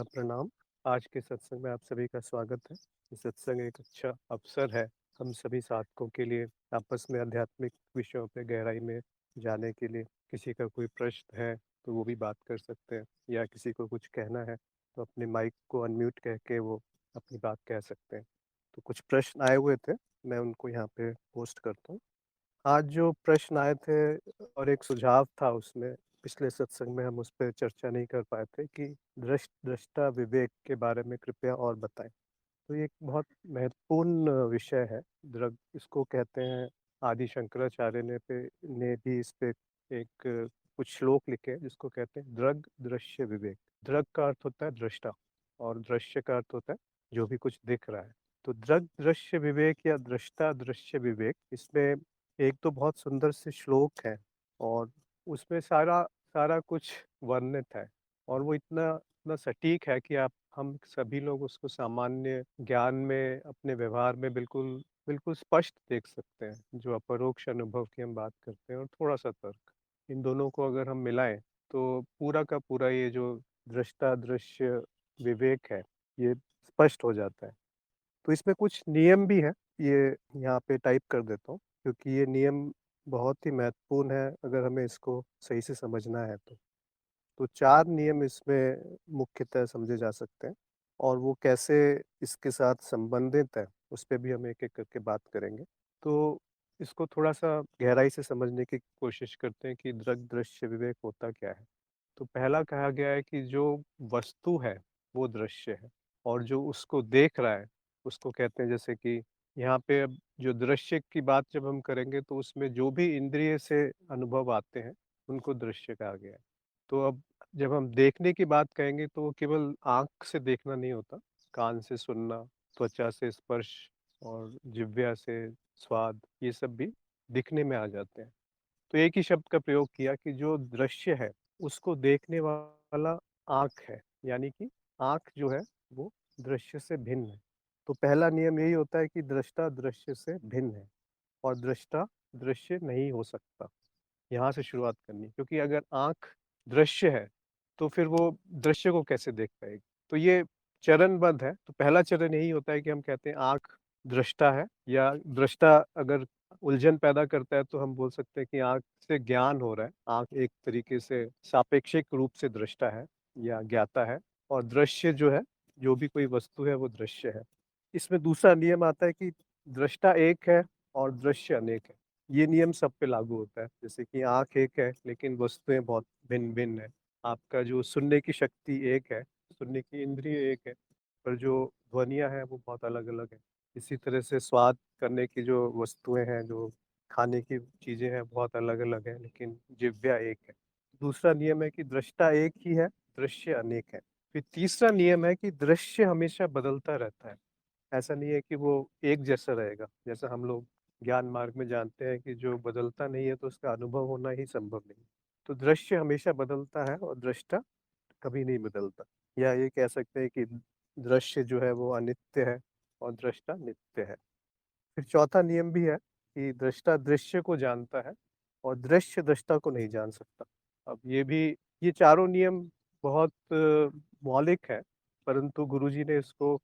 प्रणाम। आज के सत्संग में आप सभी का स्वागत है। ये सत्संग एक अच्छा अवसर है हम सभी साधकों के लिए आपस में आध्यात्मिक विषयों पे गहराई में जाने के लिए। किसी का कोई प्रश्न है तो वो भी बात कर सकते हैं, या किसी को कुछ कहना है तो अपने माइक को अनम्यूट कह के वो अपनी बात कह सकते हैं। तो कुछ प्रश्न आए हुए थे, मैं उनको यहाँ पे पोस्ट करता हूँ। आज जो प्रश्न आए थे और एक सुझाव था उसमें, पिछले सत्संग में हम उस पे चर्चा नहीं कर पाए थे कि दृष्टा विवेक के बारे में कृपया और बताएं। तो ये एक बहुत महत्वपूर्ण विषय है। दृग इसको कहते हैं। आदि शंकराचार्य ने भी इस पे एक कुछ श्लोक लिखे हैं, जिसको कहते हैं दृग दृश्य विवेक। दृग का अर्थ होता है दृष्टा, और दृश्य का अर्थ होता है जो भी कुछ दिख रहा है। तो दृग दृश्य विवेक या दृष्टा दृश्य विवेक, इसमें एक तो बहुत सुंदर से श्लोक है, और उसमें सारा सारा कुछ वर्णित है, और वो इतना इतना सटीक है कि आप हम सभी लोग उसको सामान्य ज्ञान में, अपने व्यवहार में बिल्कुल बिल्कुल स्पष्ट देख सकते हैं। जो अपरोक्ष अनुभव की हम बात करते हैं और थोड़ा सा तर्क, इन दोनों को अगर हम मिलाएं तो पूरा का पूरा ये जो दृष्टा दृश्य विवेक है, ये स्पष्ट हो जाता है। तो इसमें कुछ नियम भी है, ये यहाँ पे टाइप कर देता हूँ, क्योंकि ये नियम बहुत ही महत्वपूर्ण है अगर हमें इसको सही से समझना है तो। तो 4 नियम इसमें मुख्यतः समझे जा सकते हैं, और वो कैसे इसके साथ संबंधित है, उस पे भी हम एक-एक करके बात करेंगे। तो इसको थोड़ा-सा गहराई से समझने की कोशिश करते हैं कि दृग दृश्य विवेक होता क्या है। तो पहला कहा गया है कि जो वस्तु है, वो दृश्य है, और जो उसको देख रहा है, उसको कहते हैं। जैसे कि यहाँ पे अब जो दृश्य की बात जब हम करेंगे, तो उसमें जो भी इंद्रिय से अनुभव आते हैं, उनको दृश्य कहा गया है। तो अब जब हम देखने की बात कहेंगे तो वो केवल आँख से देखना नहीं होता, कान से सुनना, त्वचा से स्पर्श, और जिह्वा से स्वाद, ये सब भी दिखने में आ जाते हैं। तो एक ही शब्द का प्रयोग किया कि जो दृश्य है, उसको देखने वाला आँख है, यानी कि आँख जो है वो दृश्य से भिन्न है। तो पहला नियम यही होता है कि दृष्टा दृश्य से भिन्न है, और दृष्टा दृश्य नहीं हो सकता। यहाँ से शुरुआत करनी, क्योंकि अगर आँख दृश्य है, तो फिर वो दृश्य को कैसे देख पाएगी? तो ये चरणबद्ध है। तो पहला चरण यही होता है कि हम कहते हैं आँख दृष्टा है, या दृष्टा अगर उलझन पैदा करता है तो हम बोल सकते हैं कि आँख से ज्ञान हो रहा है। आँख एक तरीके से सापेक्षिक रूप से दृष्टा है या ज्ञाता है, और दृश्य जो है, जो भी कोई वस्तु है वो दृश्य है। इसमें दूसरा नियम आता है कि दृष्टा एक है और दृश्य अनेक है। ये नियम सब पे लागू होता है। जैसे कि आँख एक है लेकिन वस्तुएँ बहुत भिन्न-भिन्न हैं। आपका जो सुनने की शक्ति एक है, सुनने की इंद्रिय एक है, पर जो ध्वनियाँ हैं वो बहुत अलग-अलग हैं। इसी तरह से स्वाद करने की जो वस्तुएँ हैं, जो खाने की चीज़ें हैं, बहुत अलग-अलग हैं, लेकिन जिह्वा एक है। दूसरा नियम है कि दृष्टा एक ही है, दृश्य अनेक है। फिर तीसरा नियम है कि दृश्य हमेशा बदलता रहता है। ऐसा नहीं है कि वो एक जैसा रहेगा। जैसा हम लोग ज्ञान मार्ग में जानते हैं कि जो बदलता नहीं है तो उसका अनुभव होना ही संभव नहीं। तो दृश्य हमेशा बदलता है और दृष्टा कभी नहीं बदलता। या ये कह सकते हैं कि दृश्य जो है वो अनित्य है और दृष्टा नित्य है। फिर चौथा नियम भी है कि दृष्टा दृश्य को जानता है और दृश्य दृष्टा को नहीं जान सकता। अब ये चारों नियम बहुत मौलिक है, परंतु गुरुजी ने इसको,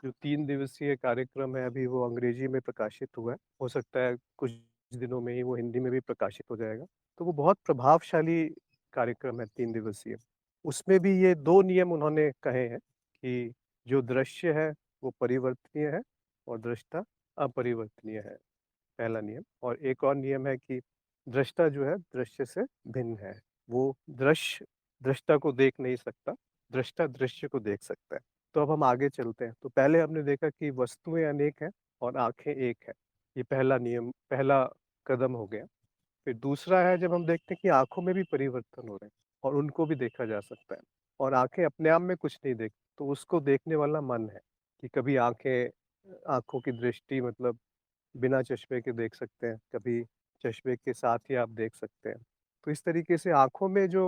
जो 3 दिवसीय कार्यक्रम है अभी, वो अंग्रेजी में प्रकाशित हुआ है। हो सकता है कुछ दिनों में ही वो हिंदी में भी प्रकाशित हो जाएगा। तो वो बहुत प्रभावशाली कार्यक्रम है 3 दिवसीय। उसमें भी ये 2 नियम उन्होंने कहे हैं कि जो दृश्य है वो परिवर्तनीय है, और दृष्टा अपरिवर्तनीय है, पहला नियम। और एक और नियम है कि दृष्टा जो है दृश्य से भिन्न है। वो दृष्टा को देख नहीं सकता, दृष्टा दृश्य को देख सकता है। तो अब हम आगे चलते हैं। तो पहले हमने देखा कि वस्तुएं अनेक हैं और आंखें एक है। ये पहला नियम, पहला कदम हो गया। फिर दूसरा है, जब हम देखते हैं कि आंखों में भी परिवर्तन हो रहे हैं और उनको भी देखा जा सकता है, और आंखें अपने आप में कुछ नहीं देखती, तो उसको देखने वाला मन है। कि कभी आंखों की दृष्टि मतलब बिना चश्मे के देख सकते हैं, कभी चश्मे के साथ ही आप देख सकते हैं। तो इस तरीके से आँखों में जो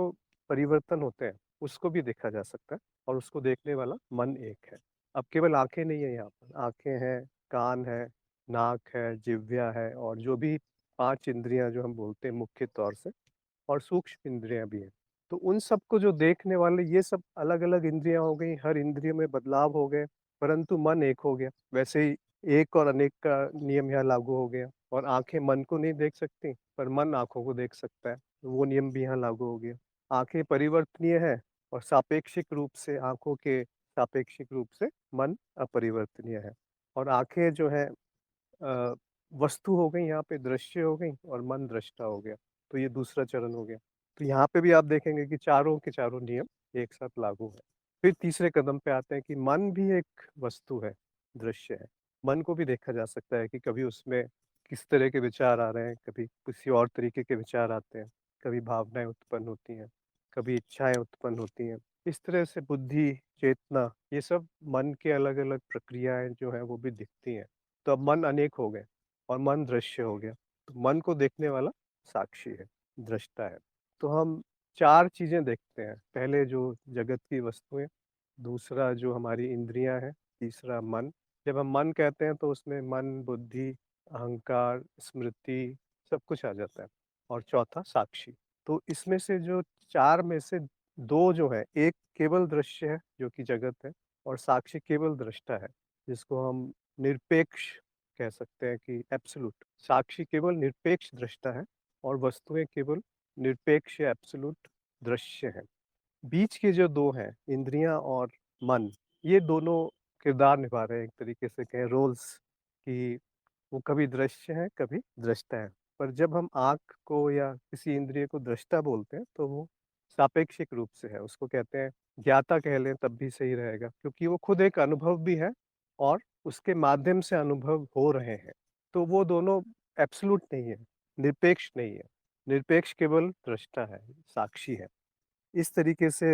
परिवर्तन होते हैं, उसको भी देखा जा सकता है, और उसको देखने वाला मन एक है। अब केवल आँखें नहीं है यहाँ पर, आँखें हैं, कान है, नाक है, जिह्वा है, और जो भी 5 इंद्रियाँ जो हम बोलते हैं मुख्य तौर से, और सूक्ष्म इंद्रियाँ भी हैं। तो उन सबको जो देखने वाले ये सब अलग-अलग इंद्रियाँ हो गई, हर इंद्रिय में बदलाव हो गए, परंतु मन एक हो गया। वैसे ही एक और अनेक का नियम यहाँ लागू हो गया और आँखें मन को नहीं देख सकती, पर मन आँखों को देख सकता है। तो वो नियम भी यहाँ लागू हो गया। आँखें परिवर्तनीय है और सापेक्षिक रूप से आँखों के सापेक्षिक रूप से मन अपरिवर्तनीय है। और आँखें जो हैं अ, वस्तु हो गई यहाँ पे दृश्य हो गई और मन दृष्टा हो गया। तो ये दूसरा चरण हो गया। तो यहाँ पे भी आप देखेंगे कि चारों के चारों नियम एक साथ लागू है। फिर तीसरे कदम पे आते हैं कि मन भी एक वस्तु है, दृश्य है। मन को भी देखा जा सकता है कि कभी उसमें किस तरह के विचार आ रहे हैं, कभी किसी और तरीके के विचार आते हैं, कभी भावनाएँ उत्पन्न होती हैं, कभी इच्छाएँ उत्पन्न होती हैं। इस तरह से बुद्धि, चेतना ये सब मन के अलग-अलग प्रक्रियाएँ जो हैं वो भी दिखती हैं। तो अब मन अनेक हो गए और मन दृश्य हो गया। तो मन को देखने वाला साक्षी है, दृष्टा है। तो हम 4 चीज़ें देखते हैं। पहले जो जगत की वस्तुएँ, दूसरा जो हमारी इंद्रियाँ हैं, तीसरा मन। जब हम मन कहते हैं तो उसमें मन, बुद्धि, अहंकार, स्मृति सब कुछ आ जाता है और चौथा साक्षी। तो इसमें से जो 4 में से 2 जो हैं, एक केवल दृश्य है जो कि जगत है और साक्षी केवल दृष्टा है, जिसको हम निरपेक्ष कह सकते हैं कि एब्सोल्यूट। साक्षी केवल निरपेक्ष दृष्टा है और वस्तुएँ केवल निरपेक्ष या एब्सोल्यूट दृश्य हैं। बीच के जो 2 हैं, इंद्रियाँ और मन, ये दोनों किरदार निभा रहे हैं एक तरीके से कहें रोल्स कि वो कभी दृश्य है, कभी दृष्टा है। पर जब हम आँख को या किसी इंद्रिय को दृष्टा बोलते हैं, तो वो सापेक्षिक रूप से है। उसको कहते हैं ज्ञाता कह लें तब भी सही रहेगा क्योंकि वो खुद एक अनुभव भी है और उसके माध्यम से अनुभव हो रहे हैं। तो वो दोनों एब्सोल्यूट नहीं है, निरपेक्ष नहीं है। निरपेक्ष केवल दृष्टा है, साक्षी है। इस तरीके से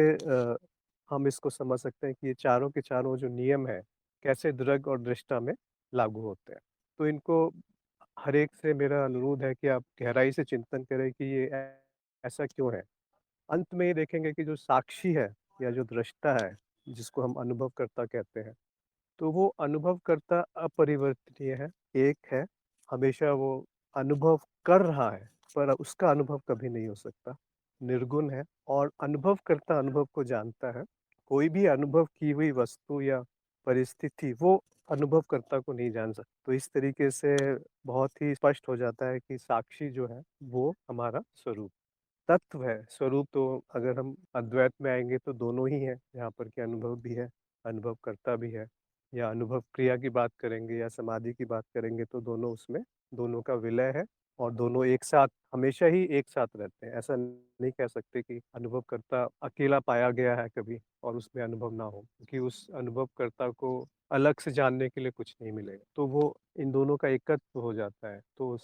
हम इसको समझ सकते हैं कि ये चारों के चारों जो नियम हैं, कैसे दृग और दृष्टा में लागू होते हैं। तो इनको हर एक से मेरा अनुरोध है कि आप गहराई से चिंतन करें कि ये ऐसा क्यों है? अंत में ये देखेंगे कि जो साक्षी है या जो दृष्टा है, जिसको हम अनुभवकर्ता कहते हैं, तो वो अनुभवकर्ता अपरिवर्तनीय है, एक है, हमेशा वो अनुभव कर रहा है, पर उसका अनुभव कभी नहीं हो सकता, निर्गुण है और अनुभवकर्ता अनुभव को जानता है। कोई भी अनुभव की हुई वस्तु या परिस्थिति वो अनुभवकर्ता को नहीं जान सकता। तो इस तरीके से बहुत ही स्पष्ट हो जाता है कि साक्षी जो है, वो हमारा स्वरूप तत्व है। स्वरूप तो अगर हम अद्वैत में आएँगे तो दोनों ही हैं, यहाँ पर कि अनुभव भी है, अनुभवकर्ता भी है। या अनुभव क्रिया की बात करेंगे या समाधि की बात करेंगे तो दोनों उसमें दोनों का विलय है और दोनों एक साथ हमेशा ही एक साथ रहते हैं। ऐसा नहीं कह सकते कि अनुभवकर्ता अकेला पाया गया है कभी और उसमें अनुभव ना हो, क्योंकि उस अनुभवकर्ता को अलग से जानने के लिए कुछ नहीं मिलेगा। तो वो इन दोनों का एकत्व हो जाता है, तो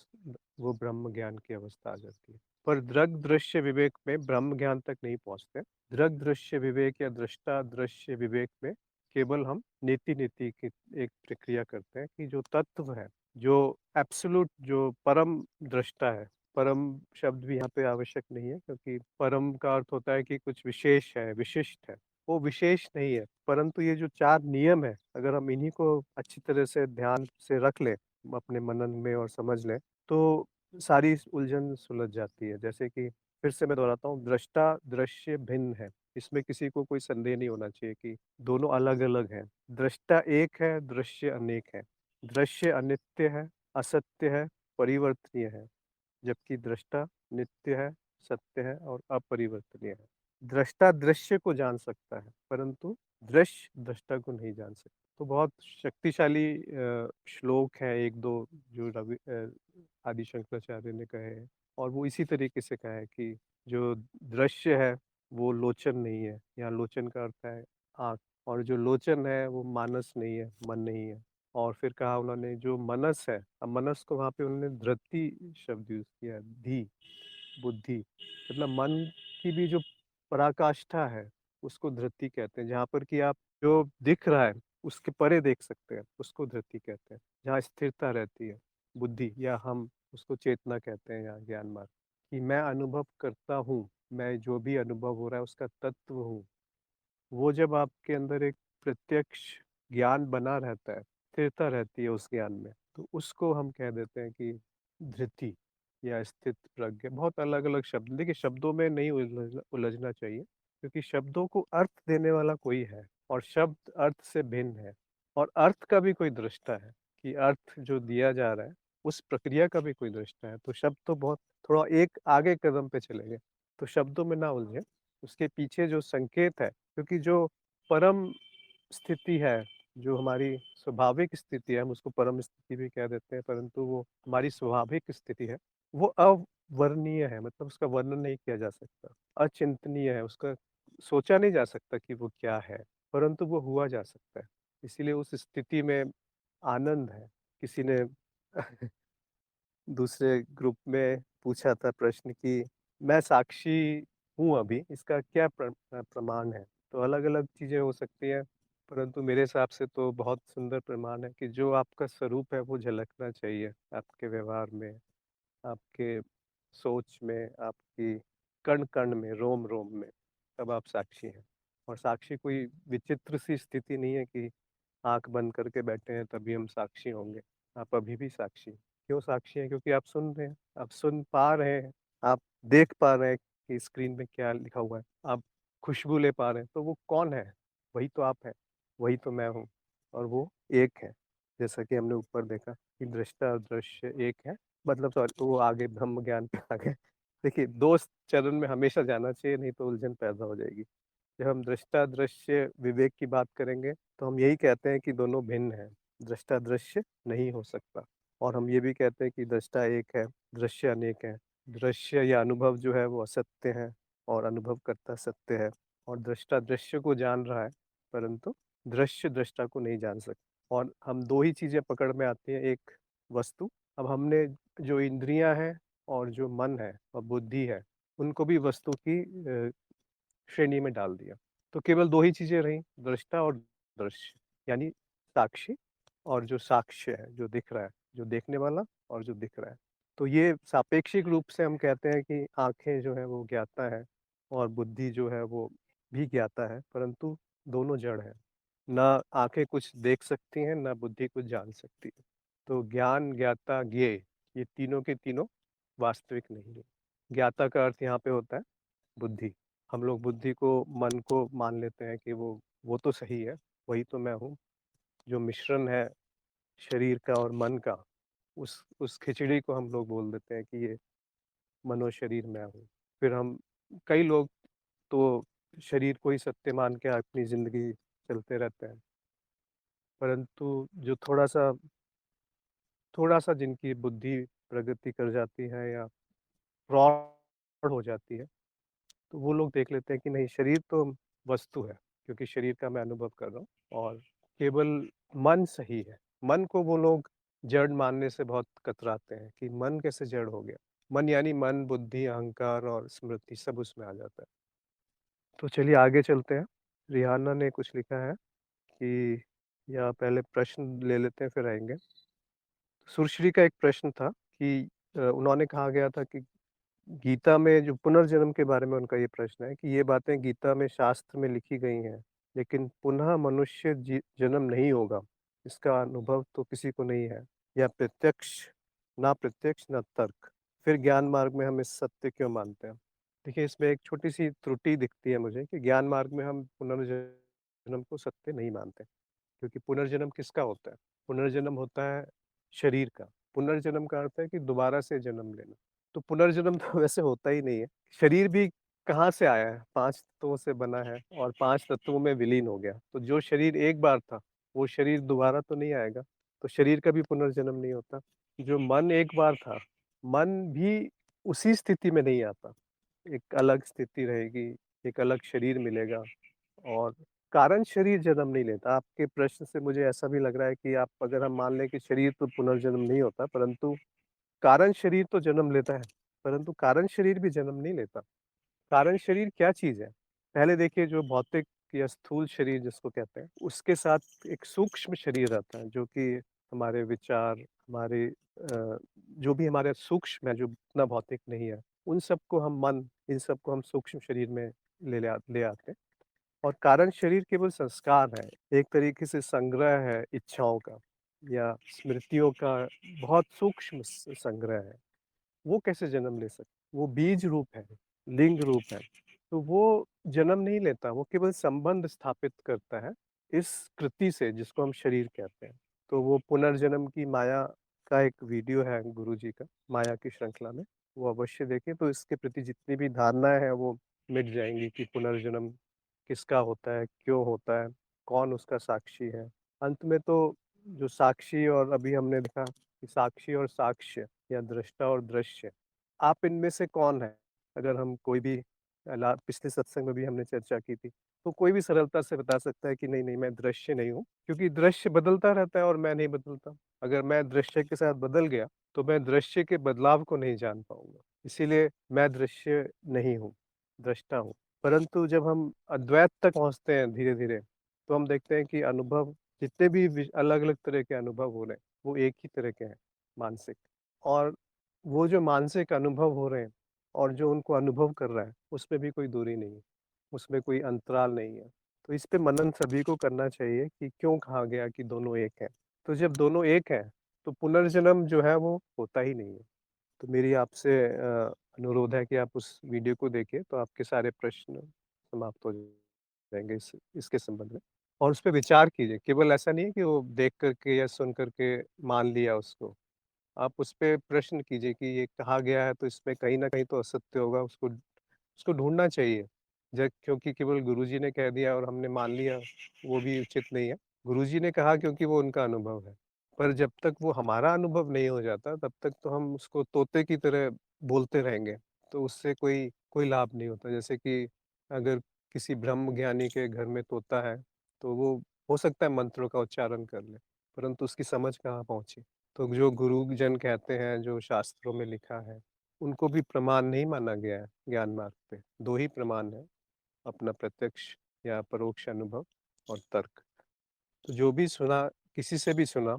वो ब्रह्म ज्ञान की अवस्था आ जाती है। पर दृग दृश्य विवेक में ब्रह्म ज्ञान तक नहीं पहुंचते। दृग दृश्य विवेक या दृष्टा दृश्य विवेक में केवल हम नीति नीति की एक प्रक्रिया करते हैं कि जो तत्व है, जो एब्सोल्यूट, जो परम दृष्टा है। परम शब्द भी यहाँ पे आवश्यक नहीं है क्योंकि परम का अर्थ होता है कि कुछ विशेष है, विशिष्ट है। वो विशेष नहीं है, परंतु ये जो 4 नियम है, अगर हम इन्हीं को अच्छी तरह से ध्यान से रख लें, अपने मनन में और समझ लें, तो सारी उलझन सुलझ जाती है। जैसे कि फिर से मैं दोहराता हूँ, दृष्टा दृश्य भिन्न है। इसमें किसी को कोई संदेह नहीं होना चाहिए कि दोनों अलग-अलग हैं। दृष्टा एक है, दृश्य अनेक है। दृश्य अनित्य है, असत्य है, परिवर्तनीय है, जबकि दृष्टा नित्य है, सत्य है और अपरिवर्तनीय है। दृष्टा दृश्य को जान सकता है, परंतु दृश्य दृष्टा को नहीं जान सकता। तो बहुत शक्तिशाली श्लोक हैं 1-2 जो आदि शंकराचार्य ने कहे हैं और वो इसी तरीके से कहा है कि जो दृश्य है वो लोचन नहीं है। यहाँ लोचन का अर्थ है आँख और जो लोचन है वो मानस नहीं है, मन नहीं है। और फिर कहा उन्होंने जो मनस है, अब मनस को वहाँ पे उन्होंने धृति शब्द यूज़ किया है, धी, बुद्धि। मतलब मन की भी जो पराकाष्ठा है, उसको धृति कहते हैं। जहाँ पर कि आप जो दिख रहा है, उसके परे देख सकते हैं, उसको धृति कहते हैं। जहाँ स्थिरता रहती है, बुद्धि या हम उसको चेतना कहते हैं या ज्ञान मार्ग, कि मैं अनुभव करता हूँ, मैं जो भी अनुभव हो रहा है उसका तत्व हूँ। वो जब आपके अंदर एक प्रत्यक्ष ज्ञान बना रहता है, स्थिरता रहती है उस ज्ञान में, तो उसको हम कह देते हैं कि धृति। या स्थित प्रज्ञ, बहुत अलग-अलग शब्द। देखिए, शब्दों में नहीं उलझना उलझना चाहिए, क्योंकि शब्दों को अर्थ देने वाला कोई है और शब्द अर्थ से भिन्न है, और अर्थ का भी कोई दृष्टा है कि अर्थ जो दिया जा रहा है, उस प्रक्रिया का भी कोई दृष्टा है। तो शब्द तो बहुत थोड़ा एक आगे कदम पे चले गए, तो शब्दों में ना उलझें, उसके पीछे जो संकेत है, क्योंकि जो परम स्थिति है, जो हमारी स्वाभाविक स्थिति है, हम उसको परम स्थिति भी कह देते हैं, परंतु वो हमारी स्वाभाविक स्थिति है, वो अवर्णनीय है, मतलब उसका वर्णन नहीं किया जा सकता, अचिंतनीय है, उसका सोचा नहीं जा सकता कि वो क्या है, परंतु वो हुआ जा सकता है। इसीलिए उस स्थिति में आनंद है। किसी ने दूसरे ग्रुप में पूछा था प्रश्न कि मैं साक्षी हूँ अभी, इसका क्या प्रमाण है? तो अलग-अलग चीज़ें हो सकती हैं, परंतु मेरे हिसाब से तो बहुत सुंदर प्रमाण है कि जो आपका स्वरूप है वो झलकना चाहिए आपके व्यवहार में, आपके सोच में, आपकी कण-कण में, रोम-रोम में, तब आप साक्षी हैं। और साक्षी कोई विचित्र सी स्थिति नहीं है कि आँख बंद करके बैठे हैं तभी हम साक्षी होंगे। आप अभी भी साक्षी हैं। क्यों साक्षी हैं? क्योंकि आप सुन रहे हैं, आप सुन पा रहे हैं, आप देख पा रहे हैं कि स्क्रीन में क्या लिखा हुआ है, आप खुशबू ले पा रहे हैं, तो वो कौन है? वही तो आप हैं, वही तो मैं हूँ, और वो एक है। जैसा कि हमने ऊपर देखा कि दृष्टा और दृश्य एक है, मतलब सॉरी, वो आगे ब्रह्म ज्ञान पे आ गए। देखिए, 2 चरण में हमेशा जाना चाहिए, नहीं तो उलझन पैदा हो जाएगी। जब हम दृष्टा दृश्य विवेक की बात करेंगे, तो हम यही कहते हैं कि दोनों भिन्न हैं, दृष्टा दृश्य नहीं हो सकता। और हम ये भी कहते हैं कि दृष्टा एक है, दृश्य अनेक है। दृश्य या अनुभव जो है वो असत्य है, और अनुभवकर्ता सत्य है, और दृष्टा दृश्य को जान रहा है, परंतु दृश्य दृष्टा को नहीं जान सकता। और हम 2 ही चीज़ें पकड़ में आती हैं, एक वस्तु, अब हमने जो इंद्रियाँ हैं और जो मन है और बुद्धि है, उनको भी वस्तु की श्रेणी में डाल दिया। तो केवल 2 ही चीज़ें रहीं, दृष्टा और दृश्य, यानी साक्षी और जो साक्ष्य है, जो दिख रहा है, जो देखने वाला और जो दिख रहा है। तो ये सापेक्षिक रूप से हम कहते हैं कि आँखें जो हैं वो ज्ञाता है, और बुद्धि जो है वो भी ज्ञाता है, परंतु दोनों जड़ हैं। ना आँखें कुछ देख सकती हैं, ना बुद्धि कुछ जान सकती है। तो ज्ञान, ज्ञाता, ज्ञेय, ये तीनों के तीनों वास्तविक नहीं है। ज्ञाता का अर्थ यहाँ पे होता है बुद्धि। हम लोग बुद्धि को, मन को मान लेते हैं कि वो तो सही है, वही तो मैं हूँ। जो मिश्रण है शरीर का और मन का, उस खिचड़ी को हम लोग बोल देते हैं कि ये मनोशरीर मैं हूँ। फिर हम, कई लोग तो शरीर को ही सत्य मान के अपनी ज़िंदगी चलते रहते हैं। परंतु जो थोड़ा-सा जिनकी बुद्धि प्रगति कर जाती है या प्रौढ़ हो जाती है, तो वो लोग देख लेते हैं कि नहीं, शरीर तो वस्तु है, क्योंकि शरीर का मैं अनुभव कर रहा हूँ, और केवल मन सही है। मन को वो लोग जड़ मानने से बहुत कतराते हैं कि मन कैसे जड़ हो गया। मन यानी मन, बुद्धि, अहंकार और स्मृति सब उसमें आ जाता है। तो चलिए आगे चलते हैं। रिहाना ने कुछ लिखा है कि, या पहले प्रश्न ले लेते हैं फिर आएँगे। सुरश्री का एक प्रश्न था कि उन्होंने कहा गया था कि गीता में जो पुनर्जन्म के बारे में उनका ये प्रश्न है कि ये बातें गीता में शास्त्र में लिखी गई हैं, लेकिन पुनः मनुष्य जन्म नहीं होगा, इसका अनुभव तो किसी को नहीं है, या प्रत्यक्ष ना तर्क, फिर ज्ञान मार्ग में हम इस सत्य क्यों मानते हैं? देखिए, इसमें एक छोटी सी त्रुटि दिखती है मुझे कि ज्ञान मार्ग में हम पुनर्जन्म को सत्य नहीं मानते, क्योंकि पुनर्जन्म किसका होता है? पुनर्जन्म होता है शरीर का। पुनर्जन्म का अर्थ है कि दोबारा से जन्म लेना। तो पुनर्जन्म तो वैसे होता ही नहीं है। शरीर भी कहाँ से आया है? 5 तत्वों से बना है और 5 तत्वों में विलीन हो गया। तो जो शरीर एक बार था, वो शरीर दोबारा तो नहीं आएगा। तो शरीर का भी पुनर्जन्म नहीं होता। जो मन एक बार था, मन भी उसी स्थिति में नहीं आता। एक अलग स्थिति रहेगी, एक अलग शरीर मिलेगा, और कारण शरीर जन्म नहीं लेता। आपके प्रश्न से मुझे ऐसा भी लग रहा है कि आप, अगर हम मान लें कि शरीर तो पुनर्जन्म नहीं होता, परंतु कारण शरीर तो जन्म लेता है, परंतु कारण शरीर भी जन्म नहीं लेता। कारण शरीर क्या चीज़ है? पहले देखिए, जो भौतिक या स्थूल शरीर जिसको कहते हैं, उसके साथ एक सूक्ष्म शरीर आता है, जो कि हमारे विचार, हमारे जो भी हमारे सूक्ष्म है, जो इतना भौतिक नहीं है, उन सबको हम मन, इन सबको हम सूक्ष्म शरीर में ले आते हैं। और कारण शरीर केवल संस्कार है, एक तरीके से संग्रह है इच्छाओं का, या स्मृतियों का बहुत सूक्ष्म संग्रह है। वो कैसे जन्म ले सकता? वो बीज रूप है, लिंग रूप है, तो वो जन्म नहीं लेता, वो केवल संबंध स्थापित करता है इस कृति से जिसको हम शरीर कहते हैं। तो वो पुनर्जन्म की माया का एक वीडियो है गुरुजी का, माया की श्रृंखला में, वो अवश्य देखें तो इसके प्रति जितनी भी धारणाएँ हैं वो मिट जाएँगी कि पुनर्जन्म किसका होता है, क्यों होता है, कौन उसका साक्षी है। अंत में तो जो साक्षी और अभी हमने देखा कि साक्षी और साक्ष्य या दृष्टा और दृश्य, आप इनमें से कौन है? अगर हम कोई भी पिछले सत्संग में भी हमने चर्चा की थी, तो कोई भी सरलता से बता सकता है कि नहीं, मैं दृश्य नहीं हूँ, क्योंकि दृश्य बदलता रहता है और मैं नहीं बदलता। अगर मैं दृश्य के साथ बदल गया, तो मैं दृश्य के बदलाव को नहीं जान पाऊँगा। इसीलिए मैं दृश्य नहीं हूँ, दृष्टा हूँ। परंतु जब हम अद्वैत तक पहुँचते हैं धीरे-धीरे, तो हम देखते हैं कि अनुभव जितने भी अलग-अलग तरह के अनुभव हो रहे हैं, वो एक ही तरह के हैं, मानसिक। और वो जो मानसिक अनुभव हो रहे हैं और जो उनको अनुभव कर रहा है, उसमें भी कोई दूरी नहीं है, उसमें कोई अंतराल नहीं है। तो इस पे मनन सभी को करना चाहिए कि क्यों कहा गया कि दोनों एक हैं। तो जब दोनों एक हैं, तो पुनर्जन्म जो है वो होता ही नहीं है। तो मेरी आपसे अनुरोध है कि आप उस वीडियो को देखिए, तो आपके सारे प्रश्न समाप्त हो जाएँगे इसके संबंध में। और उस पे विचार कीजिए, केवल ऐसा नहीं है कि वो देख कर के या सुन कर के मान लिया उसको। आप उस पे प्रश्न कीजिए कि ये कहा गया है तो इसमें कहीं न कहीं तो असत्य होगा, उसको उसको ढूँढना चाहिए। ज क्योंकि केवल गुरुजी ने कह दिया और हमने मान लिया, वो भी उचित नहीं है। गुरुजी ने कहा क्योंकि वो उनका अनुभव है। पर जब तक वो हमारा अनुभव नहीं हो जाता, तब तक तो हम उसको तोते की तरह बोलते रहेंगे, तो उससे कोई कोई लाभ नहीं होता। जैसे कि अगर किसी ब्रह्म ज्ञानी के घर में तोता है, तो वो हो सकता है मंत्रों का उच्चारण कर ले, परंतु उसकी समझ कहाँ पहुँची। तो जो गुरुजन कहते हैं, जो शास्त्रों में लिखा है, उनको भी प्रमाण नहीं माना गया है ज्ञान मार्ग पे। 2 ही प्रमाण है, अपना प्रत्यक्ष या परोक्ष अनुभव और तर्क। तो जो भी सुना, किसी से भी सुना,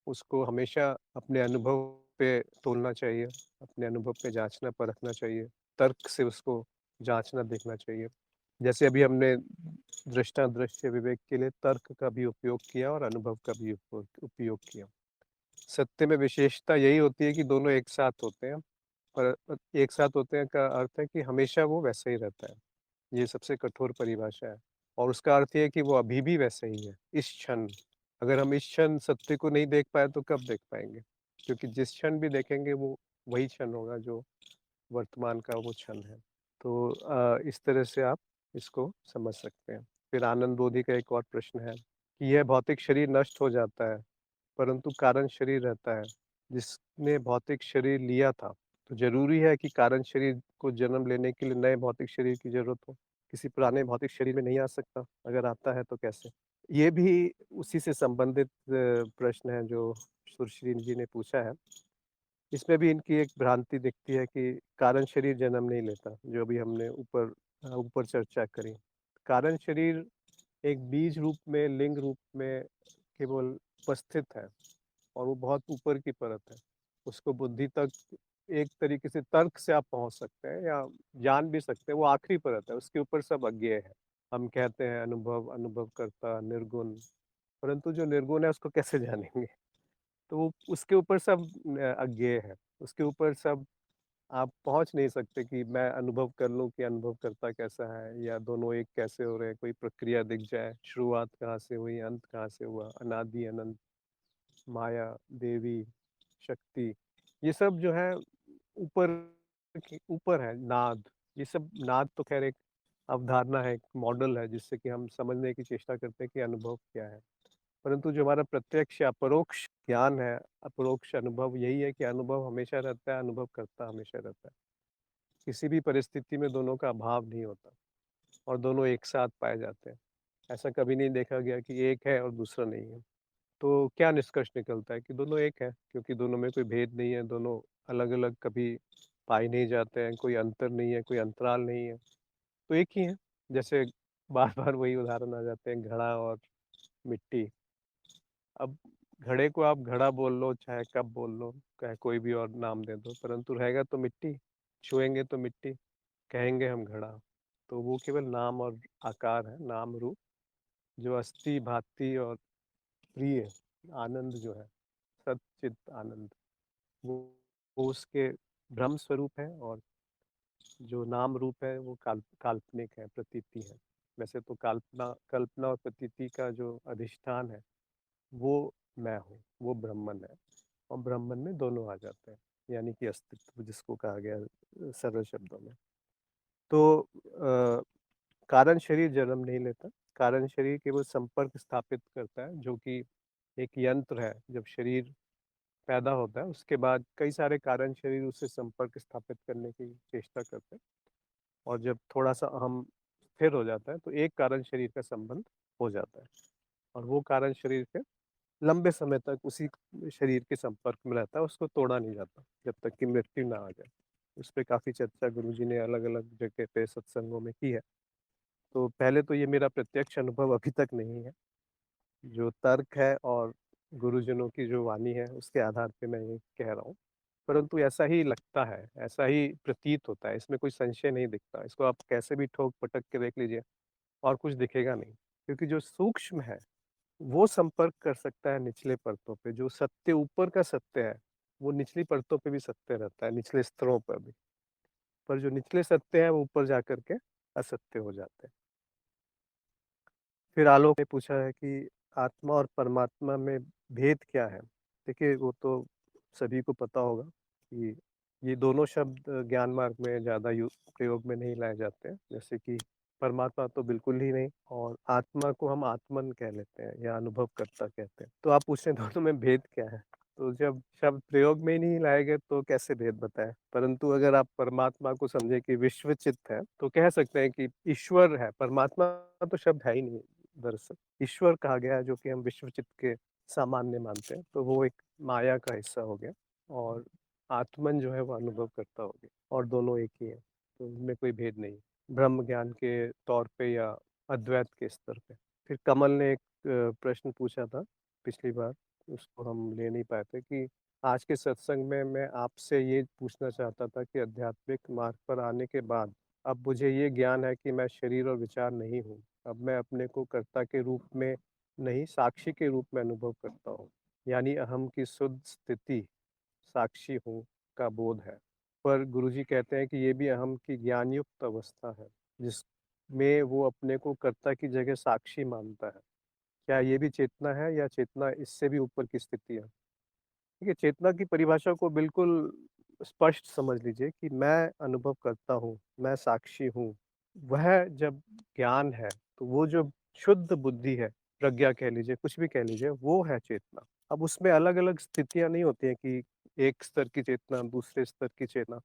उसको हमेशा अपने अनुभव पे तोलना चाहिए, अपने अनुभव पे जाँचना-परखना चाहिए, तर्क से उसको जाँचना-देखना चाहिए। जैसे अभी हमने दृष्टा-दृश्य विवेक के लिए तर्क का भी उपयोग किया और अनुभव का भी उपयोग किया। सत्य में विशेषता यही होती है कि दोनों एक साथ होते हैं, पर एक साथ होते हैं का अर्थ है कि हमेशा वो वैसा ही रहता है। ये सबसे कठोर परिभाषा है और उसका अर्थ ये है कि वो अभी भी वैसा ही है, इस क्षण। अगर हम इस क्षण सत्य को नहीं देख पाए तो कब देख पाएँगे? क्योंकि जिस क्षण भी देखेंगे वो वही क्षण होगा जो वर्तमान का वो क्षण है। तो इस तरह से आप इसको समझ सकते हैं। फिर आनंद बोधि का एक और प्रश्न है कि यह भौतिक शरीर नष्ट हो जाता है, परंतु कारण शरीर रहता है। जिसने भौतिक शरीर लिया था, तो ज़रूरी है कि कारण शरीर को जन्म लेने के लिए नए भौतिक शरीर की ज़रूरत हो। किसी पुराने भौतिक शरीर में नहीं आ सकता, अगर आता है तो कैसे? ये भी उसी से संबंधित प्रश्न है जो सुश्री जी ने पूछा है। इसमें भी इनकी एक भ्रांति दिखती है कि कारण शरीर जन्म नहीं लेता, जो अभी हमने ऊपर चर्चा करी। कारण शरीर एक बीज रूप में, लिंग रूप में केवल उपस्थित है और वो बहुत ऊपर की परत है। उसको बुद्धि तक एक तरीके से तर्क से आप पहुँच सकते हैं या जान भी सकते हैं, वो आखिरी परत है, उसके ऊपर सब अज्ञेय है। हम कहते हैं अनुभव, अनुभवकर्ता, निर्गुण, परंतु जो निर्गुण है उसको कैसे जानेंगे? तो वो उसके ऊपर सब अज्ञेय है। उसके ऊपर सब आप पहुँच नहीं सकते कि मैं अनुभव कर लूँ कि अनुभवकर्ता कैसा है या दोनों एक कैसे हो रहे हैं, कोई प्रक्रिया दिख जाए, शुरुआत कहाँ से हुई, अंत कहाँ से हुआ, अनादि अनंत, माया, देवी, शक्ति, ये सब जो है ऊपर ऊपर है, नाद। ये सब नाद तो ख़ैर एक अवधारणा है, एक मॉडल है जिससे कि हम समझने की चेष्टा करते हैं कि अनुभव क्या है। परंतु जो हमारा प्रत्यक्ष या अपरोक्ष ज्ञान है, अपरोक्ष अनुभव यही है कि अनुभव हमेशा रहता है, अनुभव करता हमेशा रहता है। किसी भी परिस्थिति में दोनों का अभाव नहीं होता और दोनों एक साथ पाए जाते हैं। ऐसा कभी नहीं देखा गया कि एक है और दूसरा नहीं है। तो क्या निष्कर्ष निकलता है कि दोनों एक है, क्योंकि दोनों में कोई भेद नहीं है, दोनों अलग-अलग कभी पाए नहीं जाते हैं, कोई अंतर नहीं है, कोई अंतराल नहीं है, तो एक ही है। जैसे बार-बार वही उदाहरण आ जाते हैं, घड़ा और मिट्टी। अब घड़े को आप घड़ा बोल लो, चाहे कप बोल लो, चाहे कोई भी और नाम दे दो, परंतु रहेगा तो मिट्टी, छुएँगे तो मिट्टी, कहेंगे हम घड़ा। तो वो केवल नाम और आकार है, नाम रूप, जो अस्थि, भाति और प्रिय आनंद जो है, सच्चित आनंद, वो वो उसके ब्रह्म स्वरूप है और जो नाम रूप है वो काल्पनिक है, प्रतीति है। वैसे तो कल्पना और प्रतीति का जो अधिष्ठान है, वो मैं हूँ, वो ब्रह्मन है और ब्रह्मन में दोनों आ जाते हैं, यानी कि अस्तित्व जिसको कहा गया सरल शब्दों में। तो कारण शरीर जन्म नहीं लेता, कारण शरीर केवल संपर्क स्थापित करता है, जो कि एक यंत्र है। जब शरीर पैदा होता है उसके बाद कई सारे कारण शरीर उससे संपर्क स्थापित करने की चेष्टा करते हैं और जब थोड़ा-सा अहम स्थिर हो जाता है तो एक कारण शरीर का संबंध हो जाता है और वो कारण शरीर फिर लंबे समय तक उसी शरीर के संपर्क में रहता है, उसको तोड़ा नहीं जाता जब तक कि मृत्यु ना आ जाए। उस पे काफ़ी चर्चा गुरुजी ने अलग-अलग जगह पे सत्संगों में की है। तो पहले तो ये मेरा प्रत्यक्ष अनुभव अभी तक नहीं है। जो तर्क है और गुरुजनों की जो वाणी है उसके आधार पे मैं ये कह रहा हूँ। परंतु ऐसा ही लगता है, ऐसा ही प्रतीत होता है, इसमें कोई संशय नहीं दिखता। इसको आप कैसे भी ठोक-पटक के देख लीजिए और कुछ दिखेगा नहीं। क्योंकि जो सूक्ष्म है, वो संपर्क कर सकता है निचले परतों पे, जो सत्य ऊपर का सत्य है, वो निचली परतों पे भी सत्य रहता है, निचले स्तरों पर भी। पर जो निचले सत्य हैं, वो ऊपर जाकर के असत्य हो जाते हैं। फिर आलोक ने पूछा है कि आत्मा और परमात्मा में भेद क्या है? देखिए, वो तो सभी को पता होगा कि ये दोनों शब्द ज्ञान मार्ग में ज़्यादा प्रयोग में नहीं लाए जाते हैं। जैसे कि परमात्मा तो बिल्कुल ही नहीं और आत्मा को हम आत्मन कह लेते हैं या अनुभवकर्ता कहते हैं। तो आप पूछ रहे हैं दोनों में भेद क्या है? तो जब शब्द प्रयोग में ही नहीं लाए गए तो कैसे भेद बताएँ? परंतु अगर आप परमात्मा को समझें कि विश्वचित्त है, तो कह सकते हैं कि ईश्वर है, परमात्मा तो शब्द है ही नहीं दरअसल। ईश्वर कहा गया है जो कि हम विश्वचित्त के सामान्य मानते हैं, तो वो एक माया का हिस्सा हो गया और आत्मन जो है वो अनुभव करता हो गया और दोनों एक ही है, तो इनमें कोई भेद नहीं। ब्रह्म ज्ञान के तौर पे या अद्वैत के स्तर पे। फिर कमल ने एक प्रश्न पूछा था पिछली बार, उसको हम ले नहीं पाए थे कि आज के सत्संग में मैं आपसे ये पूछना चाहता था कि आध्यात्मिक मार्ग पर आने के बाद अब मुझे ये ज्ञान है कि मैं शरीर और विचार नहीं हूँ। अब मैं अपने को कर्ता के रूप में नहीं, साक्षी के रूप में अनुभव करता हूँ। यानी अहम की शुद्ध स्थिति साक्षी हूँ का बोध है। पर गुरुजी कहते हैं कि ये भी अहम की ज्ञानयुक्त अवस्था है, जिसमें वो अपने को कर्ता की जगह साक्षी मानता है। क्या ये भी चेतना है या चेतना इससे भी ऊपर की स्थिति है? देखिए, चेतना की परिभाषा को बिल्कुल स्पष्ट समझ लीजिए कि मैं अनुभव करता हूँ, मैं साक्षी हूँ। वह जब ज्ञान है, तो वो जो शुद्ध बुद्धि है, प्रज्ञा कह लीजिए, कुछ भी कह लीजिए, वो है चेतना। अब उसमें अलग-अलग स्थितियाँ नहीं होती हैं कि एक स्तर की चेतना, दूसरे स्तर की चेतना।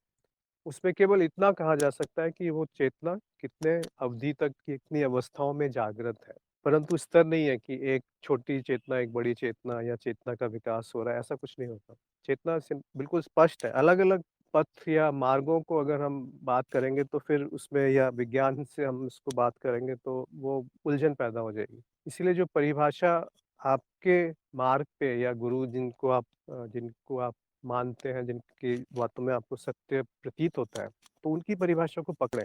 उसमें केवल इतना कहा जा सकता है कि वो चेतना कितने अवधि तक, कितनी अवस्थाओं में जागृत है। परंतु स्तर नहीं है कि एक छोटी चेतना, एक बड़ी चेतना या चेतना का विकास हो रहा है, ऐसा कुछ नहीं होता। चेतना बिल्कुल स्पष्ट है। अलग-अलग पथ या मार्गों को अगर हम बात करेंगे तो फिर उसमें या विज्ञान से हम उसको बात करेंगे तो वो उलझन पैदा हो जाएगी। इसीलिए जो परिभाषा आपके मार्ग पे या गुरु जिनको आप मानते हैं, जिनकी बातों में आपको सत्य प्रतीत होता है, तो उनकी परिभाषा को पकड़ें